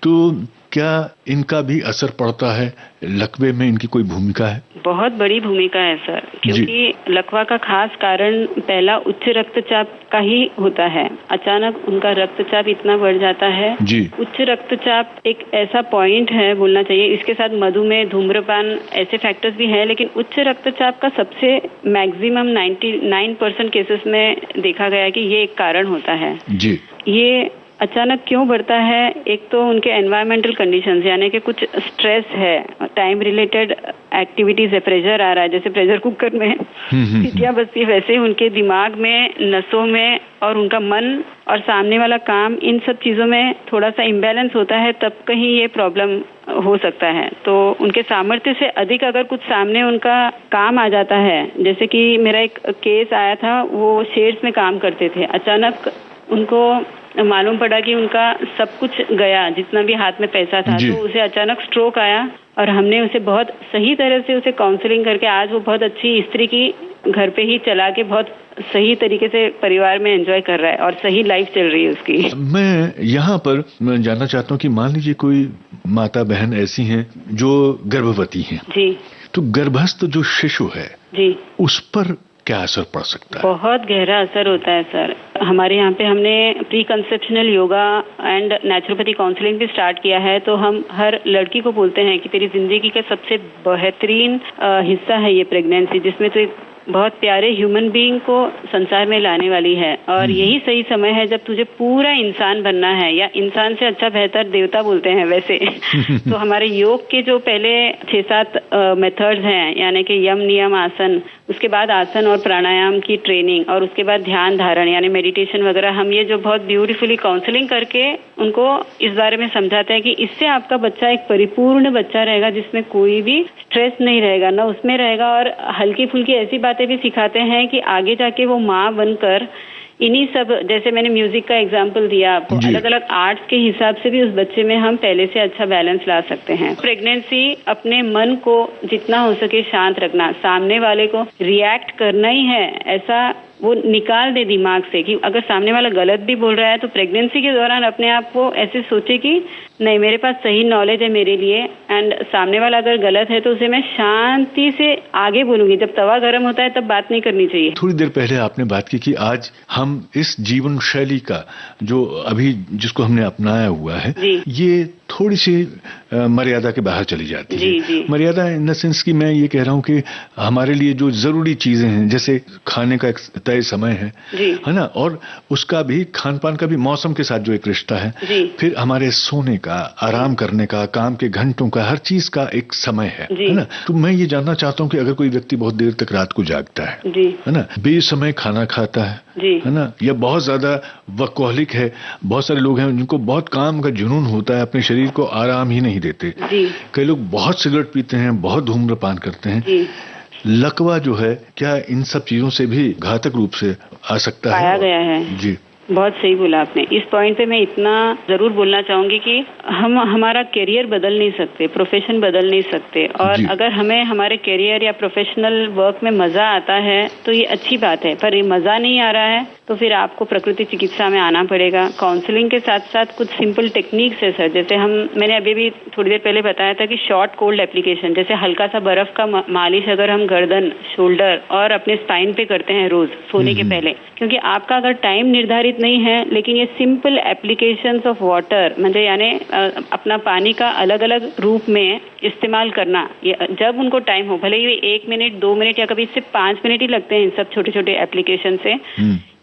तो क्या इनका भी असर पड़ता है? लकवे में इनकी कोई भूमिका है? बहुत बड़ी भूमिका है सर, क्योंकि लकवा का खास कारण पहला उच्च रक्तचाप का ही होता है। अचानक उनका रक्तचाप इतना बढ़ जाता है जी। उच्च रक्तचाप एक ऐसा पॉइंट है, बोलना चाहिए, इसके साथ मधुमेह, धूम्रपान ऐसे फैक्टर्स भी हैं, लेकिन उच्च रक्तचाप का सबसे मैक्सिमम 99% केसेस में देखा गया है कि ये एक कारण होता है जी। ये अचानक क्यों बढ़ता है? एक तो उनके एनवायरमेंटल कंडीशंस, यानी कि कुछ स्ट्रेस है, टाइम रिलेटेड एक्टिविटीज है, प्रेशर आ रहा है, जैसे प्रेशर कुकर में सीटियां बजती है, वैसे ही उनके दिमाग में, नसों में और उनका मन और सामने वाला काम, इन सब चीजों में थोड़ा सा इम्बैलेंस होता है, तब कहीं ये प्रॉब्लम हो सकता है। तो उनके सामर्थ्य से अधिक अगर कुछ सामने उनका काम आ जाता है, जैसे कि मेरा एक केस आया था, वो शेड्स में काम करते थे, अचानक उनको मालूम पड़ा कि उनका सब कुछ गया, जितना भी हाथ में पैसा था, तो उसे अचानक स्ट्रोक आया और हमने उसे बहुत सही तरह से उसे काउंसलिंग करके आज वो बहुत अच्छी स्त्री की घर पे ही चला के बहुत सही तरीके से परिवार में एंजॉय कर रहा है और सही लाइफ चल रही है उसकी। मैं यहाँ पर जानना चाहता हूँ कि मान लीजिए कोई माता बहन ऐसी हैं जो गर्भवती हैं जी, तो गर्भस्थ जो शिशु है जी, उस पर क्या असर पड़ सकता है? बहुत गहरा असर होता है सर। हमारे यहाँ पे हमने pre conceptional yoga and naturopathy counselling भी स्टार्ट किया है, तो हम हर लड़की को बोलते हैं कि तेरी जिंदगी का सबसे बेहतरीन हिस्सा है ये प्रेगनेंसी, जिसमें तो एक बहुत प्यारे ह्यूमन बीइंग को संसार में लाने वाली है, और यही सही समय है जब तुझे पूरा इंसान बनना है, या इंसान से अच्छा बेहतर देवता बोलते हैं वैसे। तो हमारे योग के जो पहले 6-7 मेथड्स हैं, यानी कि यम, नियम, आसन, उसके बाद आसन और प्राणायाम की ट्रेनिंग, और उसके बाद ध्यान धारण यानी मेडिटेशन वगैरह, हम ये जो बहुत ब्यूटीफुली काउंसलिंग करके उनको इस बारे में समझाते हैं कि इससे आपका बच्चा एक परिपूर्ण बच्चा रहेगा, जिसमें कोई भी स्ट्रेस नहीं रहेगा, ना उसमें रहेगा, और हल्की फुल्की ऐसी बातें भी सिखाते हैं कि आगे जाके वो माँ बनकर इन्हीं सब, जैसे मैंने म्यूजिक का एग्जाम्पल दिया आपको, अलग अलग आर्ट्स के हिसाब से भी उस बच्चे में हम पहले से अच्छा बैलेंस ला सकते हैं। प्रेगनेंसी अपने मन को जितना हो सके शांत रखना, सामने वाले को रिएक्ट करना ही है ऐसा वो निकाल दे दिमाग से कि अगर सामने वाला गलत भी बोल रहा है तो प्रेगनेंसी के दौरान अपने आप को ऐसे सोचे कि नहीं, मेरे पास सही नॉलेज है मेरे लिए, एंड सामने वाला अगर गलत है तो उसे मैं शांति से आगे बोलूंगी। जब तवा गर्म होता है तब बात नहीं करनी चाहिए। थोड़ी देर पहले आपने बात की कि आज हम इस जीवन शैली का जो अभी जिसको हमने अपनाया हुआ है, ये थोड़ी सी मर्यादा के बाहर चली जाती है। मर्यादा इन द सेंस की मैं ये कह रहा हूँ कि हमारे लिए जो जरूरी चीजें हैं, जैसे खाने का एक तय समय है ना, और उसका भी खान पान का भी मौसम के साथ जो एक रिश्ता है, फिर हमारे सोने का, आराम करने का, काम के घंटों का, हर चीज का एक समय है ना। तो मैं ये जानना चाहता हूँ कि अगर कोई व्यक्ति बहुत देर तक रात को जागता है ना, बेसमय खाना खाता है ना, या बहुत ज्यादा वर्कहोलिक है, बहुत सारे लोग हैं जिनको बहुत काम का जुनून होता है, अपने शरीर को आराम ही नहीं देते, कई लोग बहुत सिगरेट पीते हैं, बहुत धूम्रपान करते हैं, लकवा जो है क्या इन सब चीजों से भी घातक रूप से आ सकता है? पाया गया है जी। बहुत सही बोला आपने। इस पॉइंट पे मैं इतना जरूर बोलना चाहूंगी कि हम हमारा करियर बदल नहीं सकते, प्रोफेशन बदल नहीं सकते, और अगर हमें हमारे करियर या प्रोफेशनल वर्क में मजा आता है तो ये अच्छी बात है, पर ये मजा नहीं आ रहा है तो फिर आपको प्रकृति चिकित्सा में आना पड़ेगा। काउंसलिंग के साथ साथ कुछ सिंपल टेक्निक्स है सर, जैसे मैंने अभी भी थोड़ी देर पहले बताया था कि शॉर्ट कोल्ड एप्लीकेशन, जैसे हल्का सा बर्फ का मालिश अगर हम गर्दन, शोल्डर और अपने स्पाइन पे करते हैं रोज सोने के पहले, क्योंकि आपका अगर टाइम निर्धारित नहीं है, लेकिन ये सिंपल एप्लीकेशंस ऑफ वाटर, मतलब यानी अपना पानी का अलग अलग रूप में इस्तेमाल करना, ये जब उनको टाइम हो, भले ही 1 मिनट 2 मिनट या कभी सिर्फ 5 मिनट ही लगते हैं इन सब छोटे छोटे एप्लीकेशन से,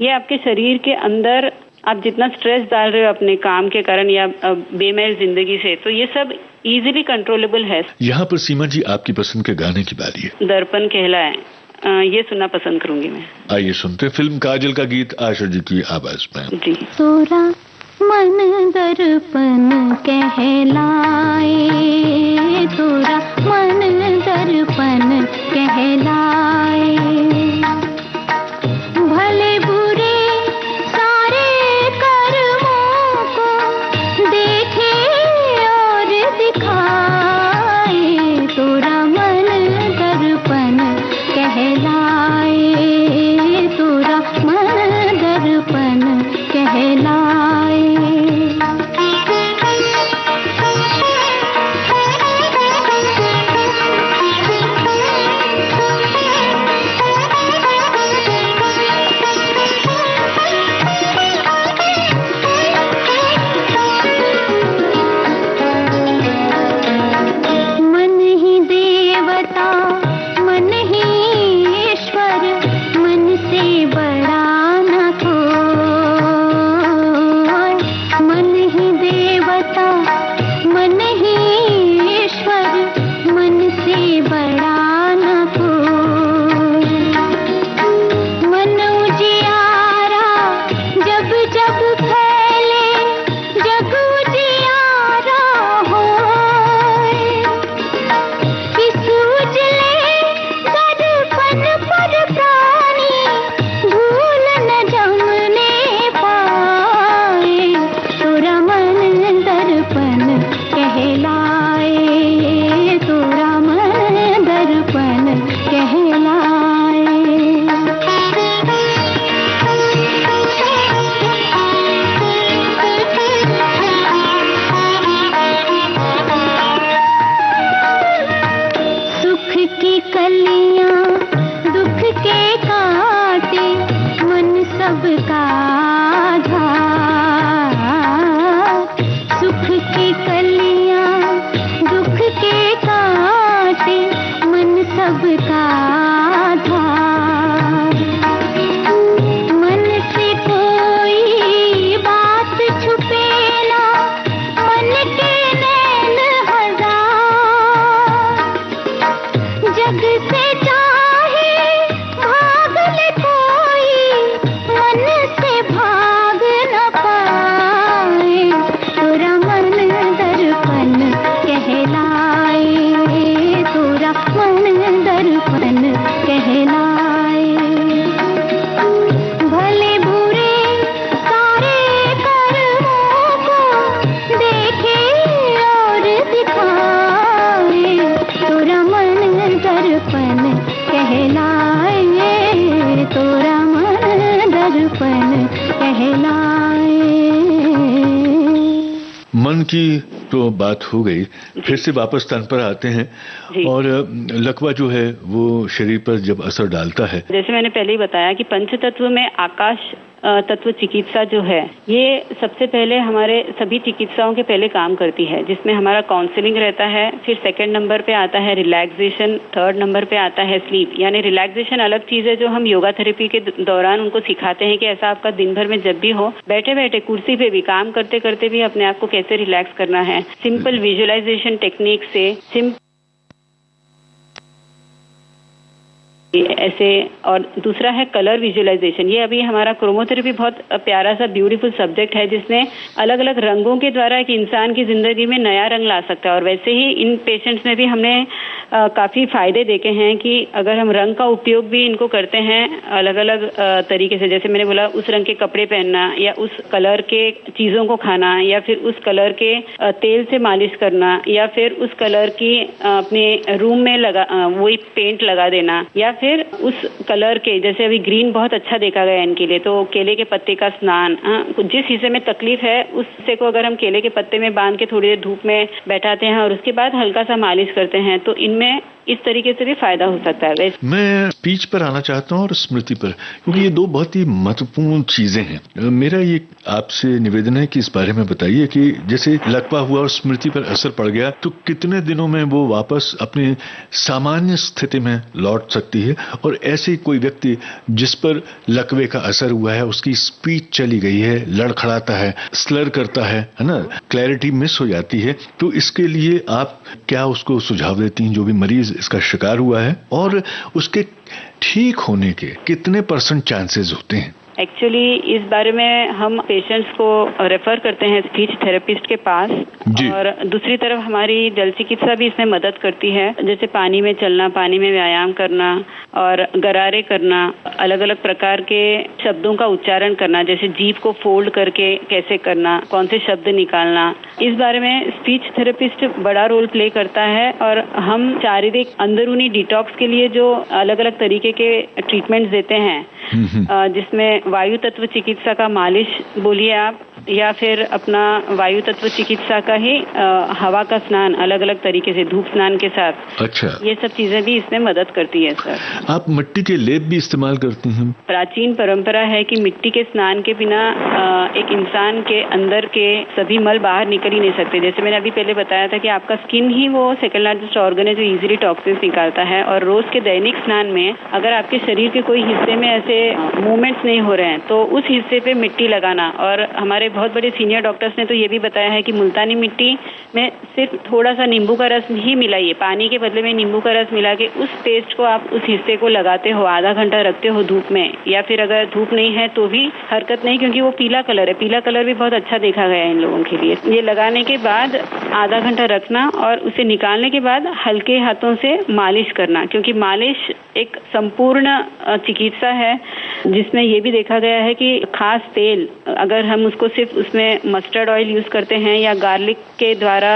ये आपके शरीर के अंदर आप जितना स्ट्रेस डाल रहे हो अपने काम के कारण या बेमैल जिंदगी से, तो ये सब इजीली कंट्रोलेबल है। यहाँ पर सीमा जी आपकी पसंद के गाने की बारी है। दर्पण कहलाए, ये सुनना पसंद करूंगी मैं। आइए सुनते हैं फिल्म काजल का गीत आशा जी की आवाज में। जी। तोरा मन दर्पण कहलाए, तोरा मन दर्पण कहलाए, भले बुरे सारे कर्मों को देखे और दिखाए, तोरा मन दर्पण कहलाए, तोरा मन दर्पण कहलाए। मन की तो बात हो गई, फिर से वापस तन पर आते हैं। और लकवा जो है वो शरीर पर जब असर डालता है, जैसे मैंने पहले ही बताया कि पंच तत्व में आकाश तत्व चिकित्सा जो है ये सबसे पहले हमारे सभी चिकित्साओं के पहले काम करती है, जिसमें हमारा काउंसलिंग रहता है। फिर सेकंड नंबर पे आता है रिलैक्सेशन, थर्ड नंबर पे आता है स्लीप। यानी रिलैक्सेशन अलग चीज है जो हम योगा थेरेपी के दौरान उनको सिखाते हैं कि ऐसा आपका दिन भर में जब भी हो, बैठे बैठे कुर्सी पे भी, काम करते करते भी अपने आप को कैसे रिलैक्स करना है, सिंपल विजुअलाइजेशन टेक्निक से ऐसे। और दूसरा है कलर विजुअलाइजेशन। ये अभी हमारा क्रोमोथेरेपी बहुत प्यारा सा ब्यूटीफुल सब्जेक्ट है, जिसमें अलग अलग रंगों के द्वारा एक इंसान की जिंदगी में नया रंग ला सकता है। और वैसे ही इन पेशेंट्स में भी हमने काफी फायदे देखे हैं कि अगर हम रंग का उपयोग भी इनको करते हैं अलग अलग तरीके से, जैसे मैंने बोला उस रंग के कपड़े पहनना, या उस कलर के चीजों को खाना, या फिर उस कलर के तेल से मालिश करना, या फिर उस कलर की अपने रूम में वही पेंट लगा देना, या फिर उस कलर के, जैसे अभी ग्रीन बहुत अच्छा देखा गया इनके लिए, तो केले के पत्ते का स्नान, जिस हिस्से में तकलीफ है उस हिस्से को अगर हम केले के पत्ते में बांध के थोड़ी देर धूप में बैठाते हैं और उसके बाद हल्का सा मालिश करते हैं, तो इनमें इस तरीके से भी फायदा हो सकता है। मैं स्पीच पर आना चाहता हूँ और स्मृति पर, क्योंकि ये दो बहुत ही महत्वपूर्ण चीजें हैं। मेरा ये आपसे निवेदन है कि इस बारे में बताइए कि जैसे लकवा हुआ और स्मृति पर असर पड़ गया तो कितने दिनों में वो वापस अपनी सामान्य स्थिति में लौट सकती है, और ऐसे कोई व्यक्ति जिस पर लकवे का असर हुआ है, उसकी स्पीच चली गई है, लड़खड़ाता है, स्लर करता है ना, क्लैरिटी मिस हो जाती है, तो इसके लिए आप क्या उसको सुझाव देती हैं जो भी मरीज इसका शिकार हुआ है, और उसके ठीक होने के कितने % चांसेस होते हैं? एक्चुअली इस बारे में हम पेशेंट्स को रेफर करते हैं स्पीच थेरेपिस्ट के पास, और दूसरी तरफ हमारी जल चिकित्सा भी इसमें मदद करती है, जैसे पानी में चलना, पानी में व्यायाम करना, और गरारे करना, अलग अलग प्रकार के शब्दों का उच्चारण करना, जैसे जीभ को फोल्ड करके कैसे करना, कौन से शब्द निकालना, इस बारे में स्पीच थेरेपिस्ट बड़ा रोल प्ले करता है। और हम शारीरिक अंदरूनी डिटॉक्स के लिए जो अलग अलग तरीके के ट्रीटमेंट्स देते हैं, जिसमें वायु तत्व चिकित्सा का मालिश बोलिए आप, या फिर अपना वायु तत्व चिकित्सा का ही हवा का स्नान अलग अलग तरीके से धूप स्नान के साथ। अच्छा, ये सब चीजें भी इसमें मदद करती है सर। आप मिट्टी के लेप भी इस्तेमाल करती हैं? प्राचीन परंपरा है कि मिट्टी के स्नान के बिना एक इंसान के अंदर के सभी मल बाहर निकल ही नहीं सकते। जैसे मैंने अभी पहले बताया था कि आपका स्किन ही वो सेकंड लार्जेस्ट ऑर्गन है जो इजीली टॉक्सिन्स निकालता है, और रोज के दैनिक स्नान में अगर आपके शरीर के कोई हिस्से में ऐसे मूवमेंट्स नहीं हो रहे हैं तो उस हिस्से पे मिट्टी लगाना। और हमारे बहुत बड़े सीनियर डॉक्टर्स ने तो ये भी बताया है कि मुल्तानी मिट्टी में सिर्फ थोड़ा सा नींबू का रस ही मिलाइए, पानी के बदले में नींबू का रस मिला के उस पेस्ट को आप उस हिस्से को लगाते हो, आधा घंटा रखते हो धूप में, या फिर अगर धूप नहीं है तो भी हरकत नहीं, क्योंकि वो पीला कलर है, पीला कलर भी बहुत अच्छा देखा गया है इन लोगों के लिए। ये लगाने के बाद आधा घंटा रखना और उसे निकालने के बाद हल्के हाथों से मालिश करना, क्योंकि मालिश एक संपूर्ण चिकित्सा है जिसमें ये भी देखा गया है कि खास तेल अगर हम उसको सिर्फ उसमें मस्टर्ड ऑयल यूज करते हैं, या गार्लिक के द्वारा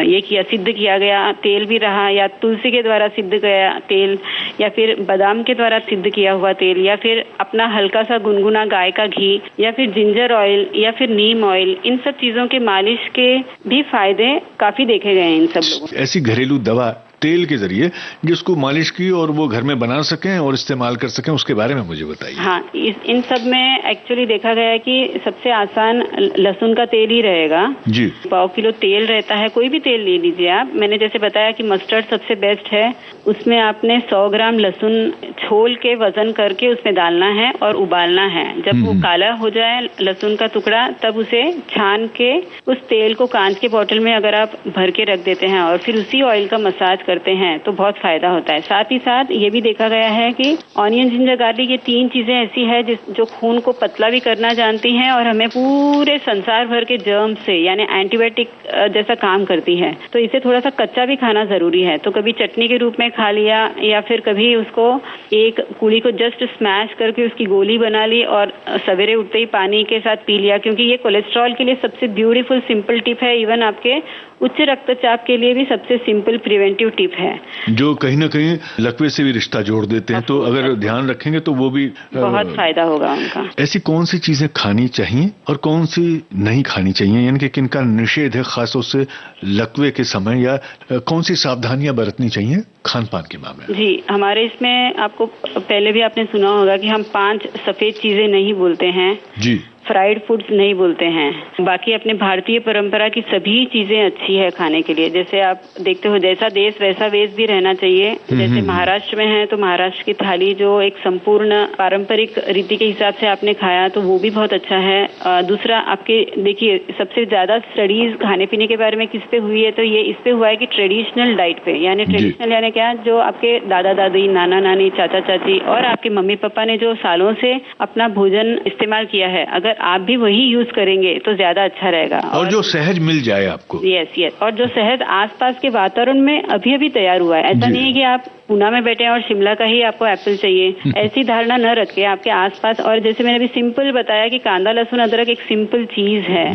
ये सिद्ध किया गया तेल भी रहा, या तुलसी के द्वारा सिद्ध गया तेल, या फिर बादाम के द्वारा सिद्ध किया हुआ तेल, या फिर अपना हल्का सा गुनगुना गाय का घी, या फिर जिंजर ऑयल, या फिर नीम ऑयल, इन सब चीजों के मालिश के भी फायदे काफी देखे गए हैं इन सब लोगों। ऐसी घरेलू दवा तेल के जरिए जिसको मालिश की और वो घर में बना सकें और इस्तेमाल कर सकें, उसके बारे में मुझे बताइए। हाँ, इन सब में एक्चुअली देखा गया है कि सबसे आसान लहसुन का तेल ही रहेगा जी। 1/2 किलो तेल रहता है, कोई भी तेल ले लीजिए आप। मैंने जैसे बताया कि मस्टर्ड सबसे बेस्ट है, उसमें आपने 100 ग्राम लहसुन छोल के वजन करके उसमें डालना है और उबालना है। जब वो काला हो जाए लहसुन का टुकड़ा, तब उसे छान के उस तेल को कांच के बोतल में अगर आप भर के रख देते हैं और फिर उसी ऑयल का मसाज करते हैं तो बहुत फायदा होता है। साथ ही साथ ये भी देखा गया है कि ऑनियन, जिंजर, गार्लिक, ये 3 चीजें ऐसी है जो खून को पतला भी करना जानती हैं और हमें पूरे संसार भर के जर्म से, यानी एंटीबायोटिक जैसा काम करती है। तो इसे थोड़ा सा कच्चा भी खाना जरूरी है, तो कभी चटनी के रूप में खा लिया, या फिर कभी उसको एक कुली को जस्ट स्मैश करके उसकी गोली बना ली और सवेरे उठते ही पानी के साथ पी लिया, क्योंकि ये कोलेस्ट्रॉल के लिए सबसे ब्यूटीफुल सिंपल टिप है। इवन आपके उच्च रक्तचाप के लिए भी सबसे सिंपल प्रिवेंटिव टिप है जो कहीं ना कहीं लकवे से भी रिश्ता जोड़ देते हैं, तो अगर ध्यान रखेंगे तो वो भी बहुत फायदा होगा उनका। ऐसी कौन सी चीजें खानी चाहिए और कौन सी नहीं खानी चाहिए, यानी कि किनका निषेध है खासतौर से लकवे के समय, या कौन सी सावधानियां बरतनी चाहिए खान पान के मामले में? जी, हमारे इसमें आपको पहले भी आपने सुना होगा कि हम 5 सफेद चीजें नहीं बोलते हैं जी, फ्राइड फूड्स नहीं बोलते हैं। बाकी अपने भारतीय परंपरा की सभी चीजें अच्छी है खाने के लिए। जैसे आप देखते हो जैसा देश वैसा वेश भी रहना चाहिए। जैसे महाराष्ट्र में है तो महाराष्ट्र की थाली जो एक संपूर्ण पारंपरिक रीति के हिसाब से आपने खाया तो वो भी बहुत अच्छा है। दूसरा आपके देखिए सबसे ज्यादा स्टडीज खाने पीने के बारे में किस पे हुई है, तो ये इस पे हुआ है कि ट्रेडिशनल डाइट पे, यानी ट्रेडिशनल यानी क्या, जो आपके दादा दादी, नाना नानी, चाचा चाची और आपके मम्मी पापा ने जो सालों से अपना भोजन इस्तेमाल किया है, अगर आप भी वही यूज करेंगे तो ज्यादा अच्छा रहेगा। और जो सहज मिल जाए आपको। यस, और जो सहज आसपास के वातावरण में अभी अभी तैयार हुआ है। ऐसा नहीं है कि आप पूना में बैठे हैं और शिमला का ही आपको एप्पल चाहिए, ऐसी धारणा न रखें। आपके आसपास, और जैसे मैंने अभी सिंपल बताया कि कांदा लहसुन अदरक एक सिंपल चीज है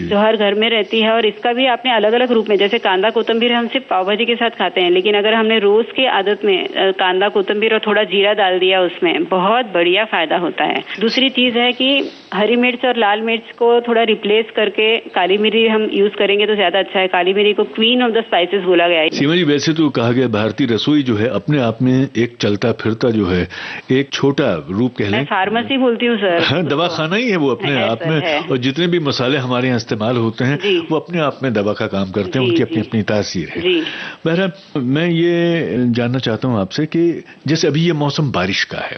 जो हर घर में रहती है, और इसका भी आपने अलग अलग रूप में, जैसे कांदा कोतंबीर हम सिर्फ पाव भाजी के साथ खाते हैं, लेकिन अगर हमने रोज की आदत में कांदा कोतंबीर और थोड़ा जीरा डाल दिया उसमें, बहुत बढ़िया फायदा होता है। दूसरी चीज है कि हरी मिर्च और लाल मिर्च को थोड़ा रिप्लेस करके काली मिरी हम यूज करेंगे तो ज्यादा अच्छा है। काली मिरी को क्वीन ऑफ द स्पाइसेस बोला गया है। सीमा जी, वैसे तो कहा गया भारतीय रसोई जो है अपने आप में एक चलता फिरता जो है एक छोटा रूप कह लें, मैं फार्मेसी बोलती हूँ सर। हाँ, दवा खाना ही है वो अपने आप में, और जितने भी मसाले हमारे यहाँ इस्तेमाल होते हैं वो अपने आप में दवा का काम करते हैं, उनकी अपनी अपनी तासीर है। बहरहाल मैं ये जानना चाहता हूँ आपसे कि जैसे अभी ये मौसम बारिश का है,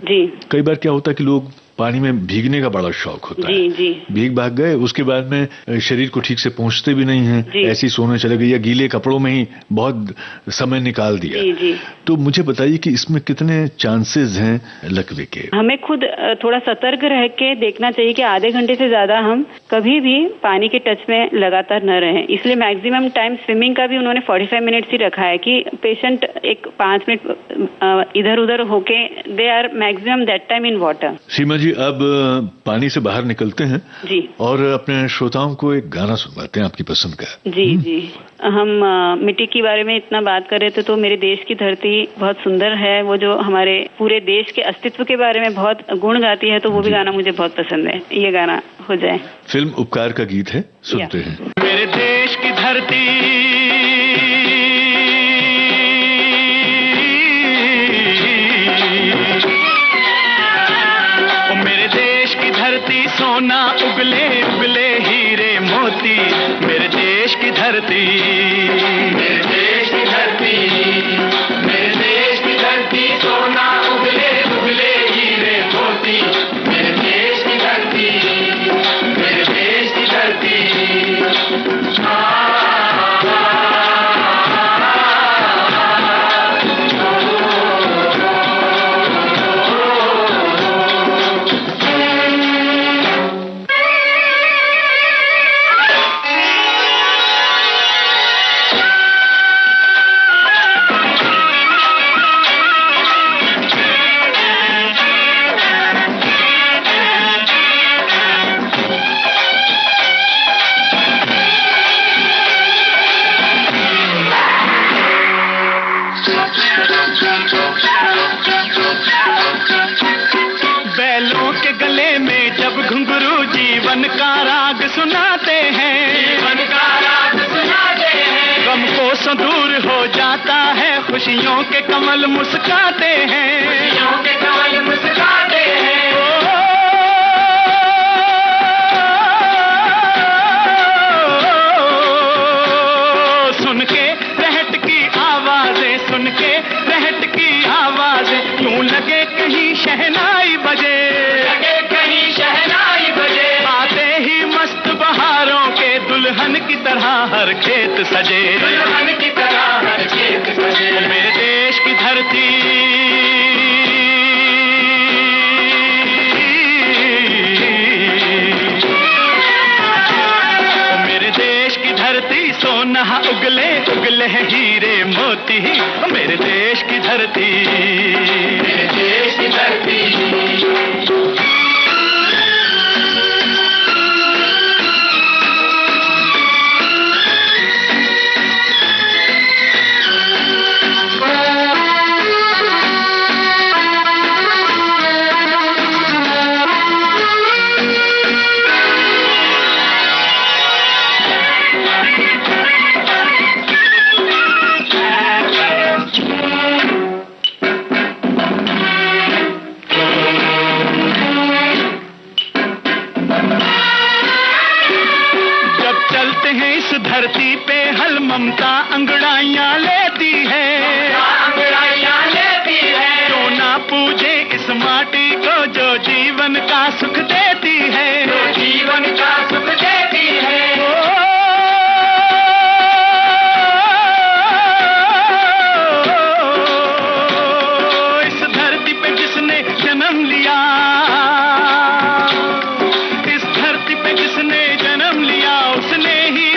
कई बार क्या होता है कि लोग पानी में भीगने का बड़ा शौक होता है, भीग भाग गए, उसके बाद में शरीर को ठीक से पहुंचते भी नहीं है, ऐसे ही सोने चले गए या गीले कपड़ों में ही बहुत समय निकाल दिया। तो मुझे बताइए कि इसमें कितने चांसेस हैं लकवे के? हमें खुद थोड़ा सतर्क रह के देखना चाहिए कि आधे घंटे से ज्यादा हम कभी भी पानी के टच में लगातार न रहें। इसलिए मैक्सिमम टाइम स्विमिंग का भी उन्होंने 45 मिनट्स ही रखा है कि पेशेंट एक 5 मिनट इधर उधर होके they are maximum that time in water. Seema ji, अब पानी से बाहर निकलते हैं जी, और अपने श्रोताओं को एक गाना सुनवाते हैं आपकी पसंद का। जी, हम मिट्टी के बारे में इतना बात कर रहे थे तो मेरे देश की धरती बहुत सुंदर है, वो जो हमारे पूरे देश के अस्तित्व के बारे में बहुत गुण गाती है, तो वो भी गाना मुझे बहुत पसंद है। ये गाना हो जाए। फिल्म उपकार का गीत है, सुनते हैं। मेरे देश की धरती सोना उगले उगले हीरे मोती, मेरे देश की धरती, मेरे देश की धरती, मेरे देश की धरती, सोना उगले उगले हीरे मोती, मेरे देश की धरती, मेरे देश की धरती। बैलों के गले में जब घुंघरू जीवन का राग सुनाते हैं, जीवन का राग सुनाते हैं, गम को दूर हो जाता है, खुशियों के कमल मुस्काते हैं, खुशियों के कमल मुस्काते हैं। सुन के रहट की आवाजें, सुन के रहट की आवाजें, यूं लगे कहीं शहनाई बजे, लगे कहीं शहनाई बजे, आते ही मस्त बहारों के दुल्हन की तरह हर खेत सजे, दुल्हन की तरह हर खेत सजे। मेरे देश की धरती, मेरे देश की धरती, सोना उगले उगले हीरे मोती, मेरे देश की धरती, मेरे देश की धरती। धरती पे हल ममता अंगड़ाइयाँ लेती है, अंगड़ाइयाँ लेती है। क्यों ना पूजे इस माटी को जो जीवन का सुख देती है, जो जीवन का सुख देती है। इस धरती पे जिसने जन्म लिया, इस धरती पे जिसने जन्म लिया, उसने ही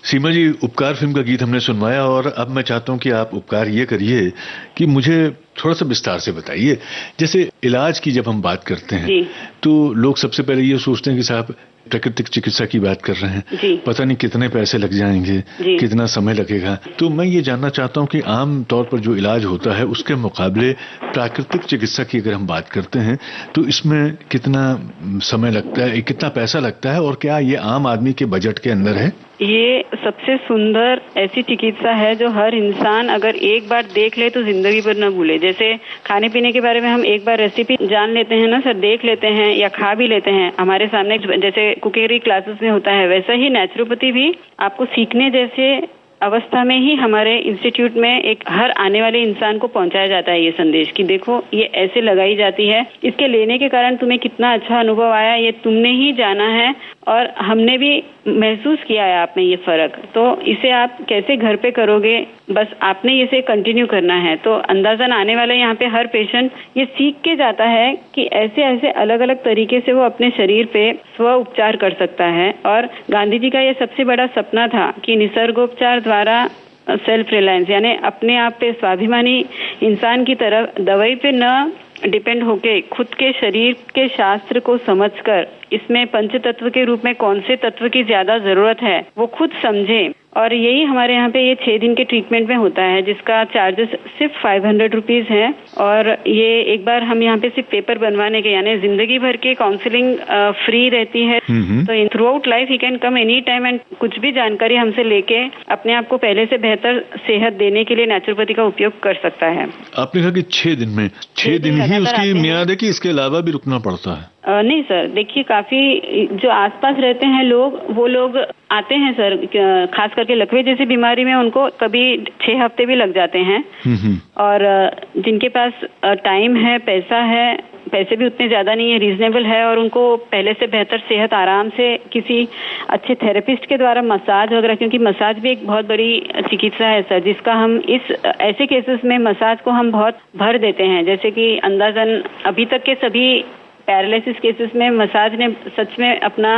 सीमा जी, उपकार फिल्म का गीत हमने सुनवाया और अब मैं चाहता हूं कि आप उपकार ये करिए कि मुझे थोड़ा सा विस्तार से बताइए। जैसे इलाज की जब हम बात करते हैं तो लोग सबसे पहले ये सोचते हैं कि साहब प्राकृतिक चिकित्सा की बात कर रहे हैं, पता नहीं कितने पैसे लग जाएंगे, कितना समय लगेगा। तो मैं ये जानना चाहता हूं कि आम तौर पर जो इलाज होता है उसके मुकाबले प्राकृतिक चिकित्सा की अगर हम बात करते हैं तो इसमें कितना समय लगता है, कितना पैसा लगता है और क्या ये आम आदमी के बजट के अंदर है? ये सबसे सुंदर ऐसी चिकित्सा है जो हर इंसान अगर एक बार देख ले तो जिंदगी भर न भूले। जैसे खाने पीने के बारे में हम एक बार रेसिपी जान लेते हैं ना सर, देख लेते हैं या खा भी लेते हैं हमारे सामने, जैसे कुकिंग क्लासेस में होता है, वैसा ही नेचुरोपैथी भी आपको सीखने जैसे अवस्था में ही हमारे इंस्टीट्यूट में एक हर आने वाले इंसान को पहुंचाया जाता है ये संदेश कि देखो ये ऐसे लगाई जाती है, इसके लेने के कारण तुम्हें कितना अच्छा अनुभव आया ये तुमने ही जाना है और हमने भी महसूस किया है आप में ये फर्क। तो इसे आप कैसे घर पे करोगे, बस आपने इसे कंटिन्यू करना है। तो अंदाज़न आने वाले यहाँ पे हर पेशेंट ये सीख के जाता है कि ऐसे ऐसे अलग अलग तरीके से वो अपने शरीर पे स्व उपचार कर सकता है। और गांधी जी का ये सबसे बड़ा सपना था कि निसर्गोपचार द्वारा सेल्फ रिलायंस यानी अपने आप पे स्वाभिमानी इंसान की तरफ दवाई पे न डिपेंड होके खुद के शरीर के शास्त्र को समझकर इसमें पंच तत्व के रूप में कौन से तत्व की ज्यादा जरूरत है वो खुद समझे। और यही हमारे यहाँ पे ये 6 दिन के ट्रीटमेंट में होता है जिसका चार्जेस सिर्फ 500 रुपीज है। और ये एक बार हम यहाँ पे सिर्फ पेपर बनवाने के यानी जिंदगी भर के काउंसलिंग फ्री रहती है। तो through out life he can come any time and कुछ भी जानकारी हमसे लेके अपने आप को पहले से बेहतर सेहत देने के लिए नेचुरोपैथी का उपयोग कर सकता है। आपने कहा कि 6 दिन में 6 दिन ही उसकी मियाद है कि इसके अलावा भी रुकना पड़ता है? नहीं सर, देखिए काफी जो आसपास रहते हैं लोग वो लोग आते हैं सर, खास करके लकवे जैसी बीमारी में उनको कभी 6 हफ्ते भी लग जाते हैं। और जिनके पास टाइम है, पैसा है, पैसे भी उतने ज्यादा नहीं है, रीजनेबल है और उनको पहले से बेहतर सेहत आराम से किसी अच्छे थेरेपिस्ट के द्वारा मसाज वगैरह, क्योंकि मसाज भी एक बहुत बड़ी चिकित्सा है सर जिसका हम इस ऐसे केसेस में मसाज को हम बहुत भर देते हैं। जैसे कि अंदाजन अभी तक के सभी पैरालिसिस केसेस में मसाज ने सच में अपना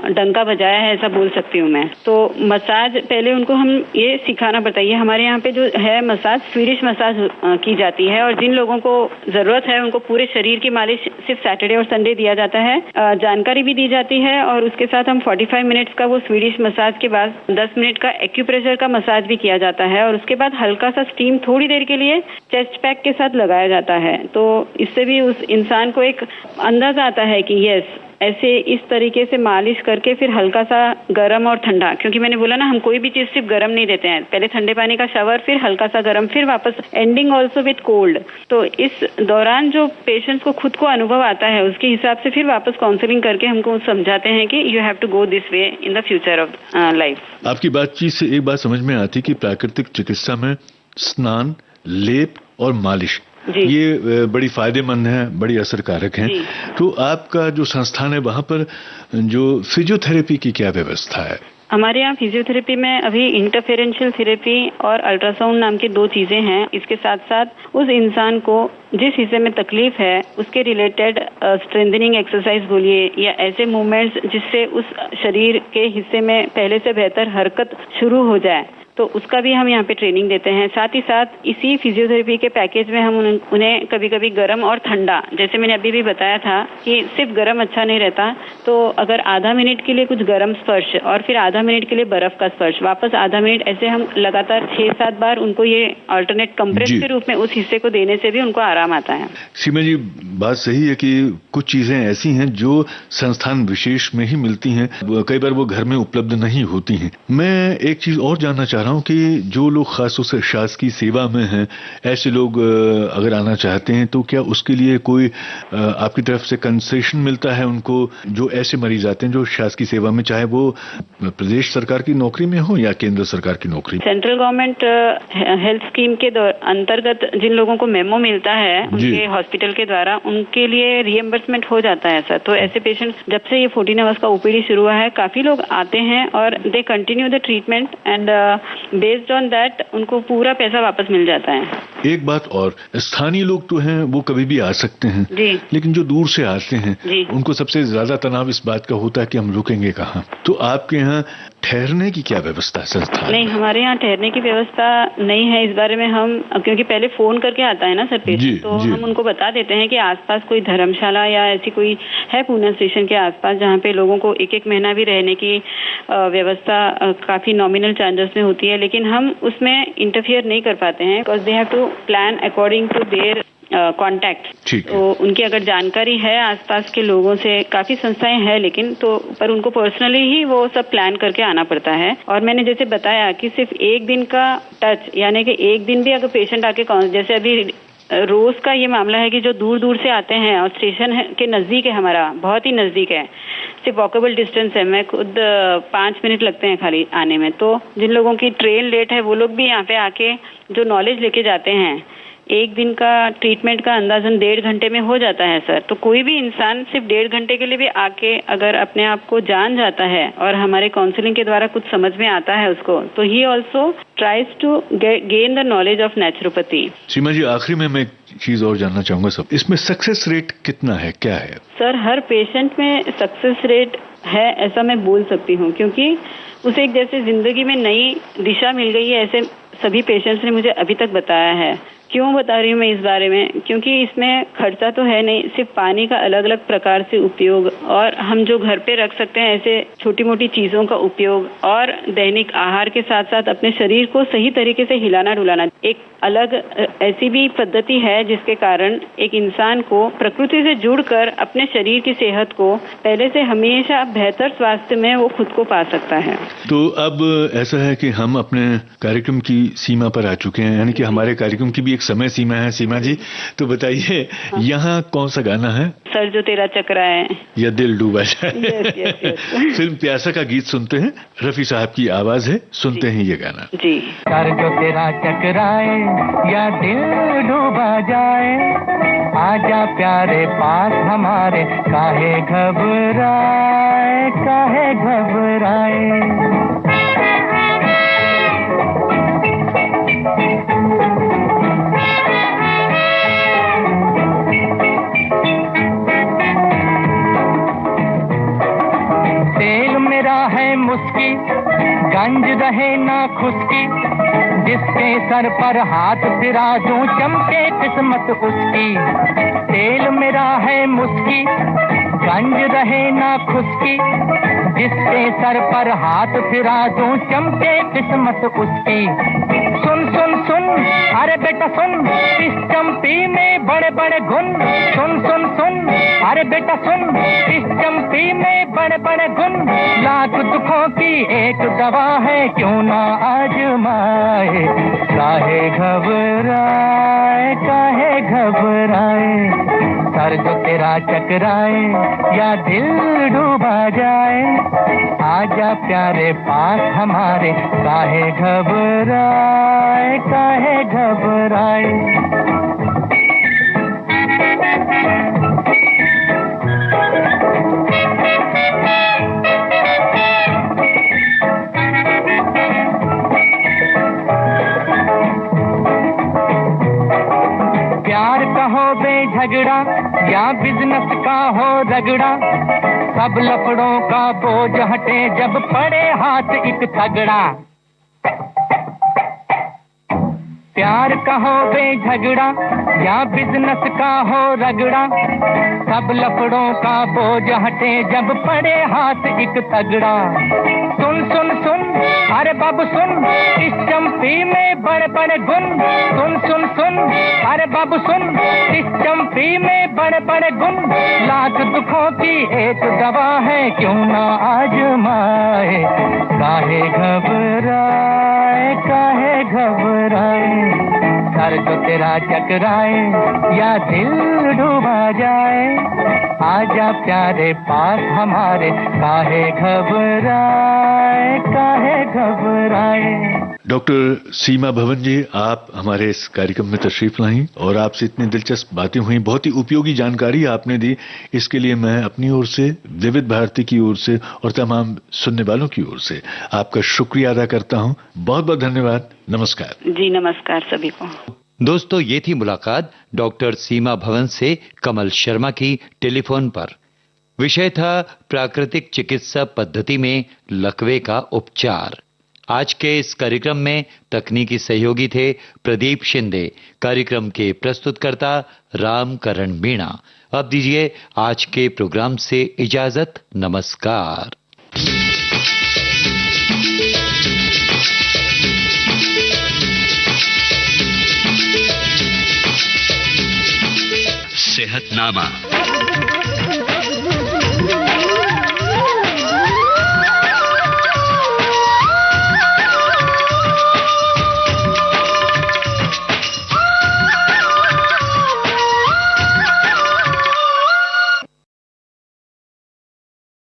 डंका बजाया है ऐसा बोल सकती हूँ मैं। तो मसाज पहले उनको हम ये सिखाना पड़ता है। हमारे यहाँ पे जो है मसाज स्वीडिश मसाज की जाती है और जिन लोगों को जरूरत है उनको पूरे शरीर की मालिश सिर्फ सैटरडे और संडे दिया जाता है। जानकारी भी दी जाती है और उसके साथ हम 45 मिनट्स का वो स्वीडिश मसाज के बाद 10 मिनट का एक्यूप्रेशर का मसाज भी किया जाता है और उसके बाद हल्का सा स्टीम थोड़ी देर के लिए चेस्ट पैक के साथ लगाया जाता है। तो इससे भी उस इंसान को एक अंदाजा आता है कि यस ऐसे इस तरीके से मालिश करके फिर हल्का सा गर्म और ठंडा, क्योंकि मैंने बोला ना हम कोई भी चीज सिर्फ गर्म नहीं देते हैं, पहले ठंडे पानी का शावर फिर हल्का सा गर्म फिर वापस एंडिंग ऑल्सो विथ कोल्ड। तो इस दौरान जो पेशेंट्स को खुद को अनुभव आता है उसके हिसाब से फिर वापस काउंसलिंग करके हमको समझाते हैं कि you have to go this way in the future of life. आपकी बातचीत से एक बात समझ में आती कि प्राकृतिक चिकित्सा में स्नान, लेप और मालिश ये बड़ी फायदेमंद है, बड़ी असरकारक है। तो आपका जो संस्थान है वहाँ पर जो फिजियोथेरेपी की क्या व्यवस्था है? हमारे यहाँ फिजियोथेरेपी में अभी इंटरफेरेंशियल थेरेपी और अल्ट्रासाउंड नाम की 2 चीजें हैं। इसके साथ साथ उस इंसान को जिस हिस्से में तकलीफ है उसके रिलेटेड स्ट्रेंथनिंग एक्सरसाइज बोलिए या ऐसे मूवमेंट्स जिससे उस शरीर के हिस्से में पहले से बेहतर हरकत शुरू हो जाए, तो उसका भी हम यहाँ पे ट्रेनिंग देते हैं। साथ ही साथ इसी फिजियोथेरेपी के पैकेज में हम उन्हें कभी कभी गर्म और ठंडा, जैसे मैंने अभी भी बताया था कि सिर्फ गर्म अच्छा नहीं रहता, तो अगर आधा मिनट के लिए कुछ गर्म स्पर्श और फिर आधा मिनट के लिए बर्फ का स्पर्श, वापस आधा मिनट, ऐसे हम लगातार 6-7 बार उनको ये अल्टरनेट कंप्रेस के रूप में उस हिस्से को देने से भी उनको आराम आता है। सीमा जी, बात सही है कि कुछ चीजें ऐसी हैं जो संस्थान विशेष में ही मिलती हैं, कई बार वो घर में उपलब्ध नहीं होती हैं। मैं एक चीज और जानना चाह रहा हूं कि जो लोग खासतौर से शासकीय सेवा में हैं, ऐसे लोग अगर आना चाहते हैं तो क्या उसके लिए कोई आपकी तरफ से कंसेशन मिलता है उनको, जो ऐसे मरीज आते हैं जो शासकीय सेवा में, चाहे वो प्रदेश सरकार की नौकरी में हो या केंद्र सरकार की नौकरी? सेंट्रल गवर्नमेंट हेल्थ स्कीम के अंतर्गत जिन लोगों को मेमो मिलता है उनके हॉस्पिटल के द्वारा, उनके लिए रिएम्बर्समेंट हो जाता है सर। तो ऐसे पेशेंट, जब से ये 14 आवर्स का ओपीडी शुरू हुआ है, काफी लोग आते हैं और they continue the treatment and based on that उनको पूरा पैसा वापस मिल जाता है। एक बात और, स्थानीय लोग तो हैं वो कभी भी आ सकते हैं जी, लेकिन जो दूर से आते हैं जी, उनको सबसे ज्यादा तनाव इस बात का होता है कि हम रुकेंगे कहाँ। तो आपके यहाँ ठहरने की क्या व्यवस्था है संस्थान? नहीं, हमारे यहाँ ठहरने की व्यवस्था नहीं है। इस बारे में हम, क्योंकि पहले फोन करके आता है ना सर पेशेंट, तो हम उनको बता देते हैं कि आसपास कोई धर्मशाला या ऐसी कोई है पूना स्टेशन के आसपास जहाँ पे लोगों को 1-1 महीना भी रहने की व्यवस्था काफी नॉमिनल चार्जेस में होती है, लेकिन हम उसमें इंटरफियर नहीं कर पाते हैं because they have to plan according to their contact. तो उनकी अगर जानकारी है आसपास के लोगों से, काफी संस्थाएं हैं लेकिन, तो पर उनको पर्सनली ही वो सब प्लान करके आना पड़ता है। और मैंने जैसे बताया कि सिर्फ 1 दिन का टच, यानी कि 1 दिन भी अगर पेशेंट आके, जैसे अभी रोज का ये मामला है कि जो दूर दूर से आते हैं और स्टेशन के नजदीक है, हमारा बहुत ही नजदीक है, सिर्फ वॉकेबल डिस्टेंस है, मैं खुद 5 मिनट लगते हैं खाली आने में। तो जिन लोगों की ट्रेन लेट है वो लोग भी यहाँ पे आके जो नॉलेज लेके जाते हैं, 1 दिन का ट्रीटमेंट का अंदाजन 1.5 घंटे में हो जाता है सर। तो कोई भी इंसान सिर्फ 1.5 घंटे के लिए भी आके अगर अपने आप को जान जाता है और हमारे काउंसलिंग के द्वारा कुछ समझ में आता है उसको, तो he also tries to gain the knowledge of naturopathy. Seema ji, आखिरी में मैं एक चीज और जानना चाहूंगा, सब इसमें सक्सेस रेट कितना है, क्या है? सर, हर पेशेंट में सक्सेस रेट है ऐसा मैं बोल सकती हूँ, क्योंकि उसे एक जैसे जिंदगी में नई दिशा मिल गई है, ऐसे सभी पेशेंट्स ने मुझे अभी तक बताया है। क्यों बता रही हूँ मैं इस बारे में? क्योंकि इसमें खर्चा तो है नहीं, सिर्फ पानी का अलग अलग प्रकार से उपयोग और हम जो घर पे रख सकते हैं ऐसे छोटी मोटी चीजों का उपयोग और दैनिक आहार के साथ साथ अपने शरीर को सही तरीके से हिलाना डुलाना, एक अलग ऐसी भी पद्धति है जिसके कारण एक इंसान को प्रकृति से जुड़कर अपने शरीर की सेहत को पहले से हमेशा बेहतर स्वास्थ्य में वो खुद को पा सकता है। तो अब ऐसा है कि हम अपने कार्यक्रम की सीमा पर आ चुके हैं, यानी कि हमारे कार्यक्रम की भी एक समय सीमा है। सीमा जी, तो बताइए यहाँ कौन सा गाना है? सर जो तेरा चकराए या दिल डूबा जाए। yes. फिल्म प्यासा का गीत सुनते हैं, रफी साहब की आवाज है, सुनते हैं ये गाना। जी। सर जो तेरा चकराए या दिल डूबा जाए, आजा प्यारे पास हमारे, काहे घबराए, काहे घबराए। है मुस्की गंज रहे ना खुशकी, जिसके सर पर हाथ फिरा दूं चमके किस्मत उसकी। तेल मेरा है मुस्की गंज रहे ना खुशकी, जिसके सर पर हाथ फिरा दूं चमके किस्मत उसकी। सुन सुन सुन अरे बेटा सुन, इस चंपी में बड़े बड़े गुण। सुन सुन सुन अरे बेटा सुन, इस चंपी में बड़े बड़े गुण। लाख दुखों की एक दवा है, क्यों ना आजमाए। काहे घबराए, काहे घबराए। सर जो तेरा चकराए या दिल डूबा जाए, आजा प्यारे पास हमारे, काहे घबराए, काहे घबराए। झगड़ा या बिजनेस का हो रगड़ा, सब लफड़ों का बोझ हटे जब पड़े हाथ एक तगड़ा। प्यार का हो बे झगड़ा या बिजनेस का हो रगड़ा, सब लफड़ों का बोझ हटे जब पड़े हाथ एक तगड़ा। सुन सुन सुन अरे बाबू सुन, इस चंपी में बड़े बड़े गुण। सुन सुन सुन अरे बाबू सुन, इस चंपी में बड़े बड़े गुण। लाख दुखों की एक दवा है, क्यों ना आजमाए। काहे घबराए काहे घबराए, सर जो तेरा चकराए या दिल डूबा जाए। आजा प्यारे पास हमारे, काहे घबराए काहे घबराए। डॉक्टर सीमा भवन जी, आप हमारे इस कार्यक्रम में तशरीफ लाई और आपसे इतनी दिलचस्प बातें हुई, बहुत ही उपयोगी जानकारी आपने दी। इसके लिए मैं अपनी ओर से, विविध भारती की ओर से और तमाम सुनने वालों की ओर से आपका शुक्रिया अदा करता हूं। बहुत बहुत धन्यवाद। नमस्कार जी। नमस्कार सभी को। दोस्तों, ये थी मुलाकात डॉक्टर सीमा भवन से कमल शर्मा की टेलीफोन पर। विषय था प्राकृतिक चिकित्सा पद्धति में लकवे का उपचार। आज के इस कार्यक्रम में तकनीकी सहयोगी थे प्रदीप शिंदे, कार्यक्रम के प्रस्तुतकर्ता रामकरण मीणा। अब दीजिए आज के प्रोग्राम से इजाजत। नमस्कार। सेहतनामा।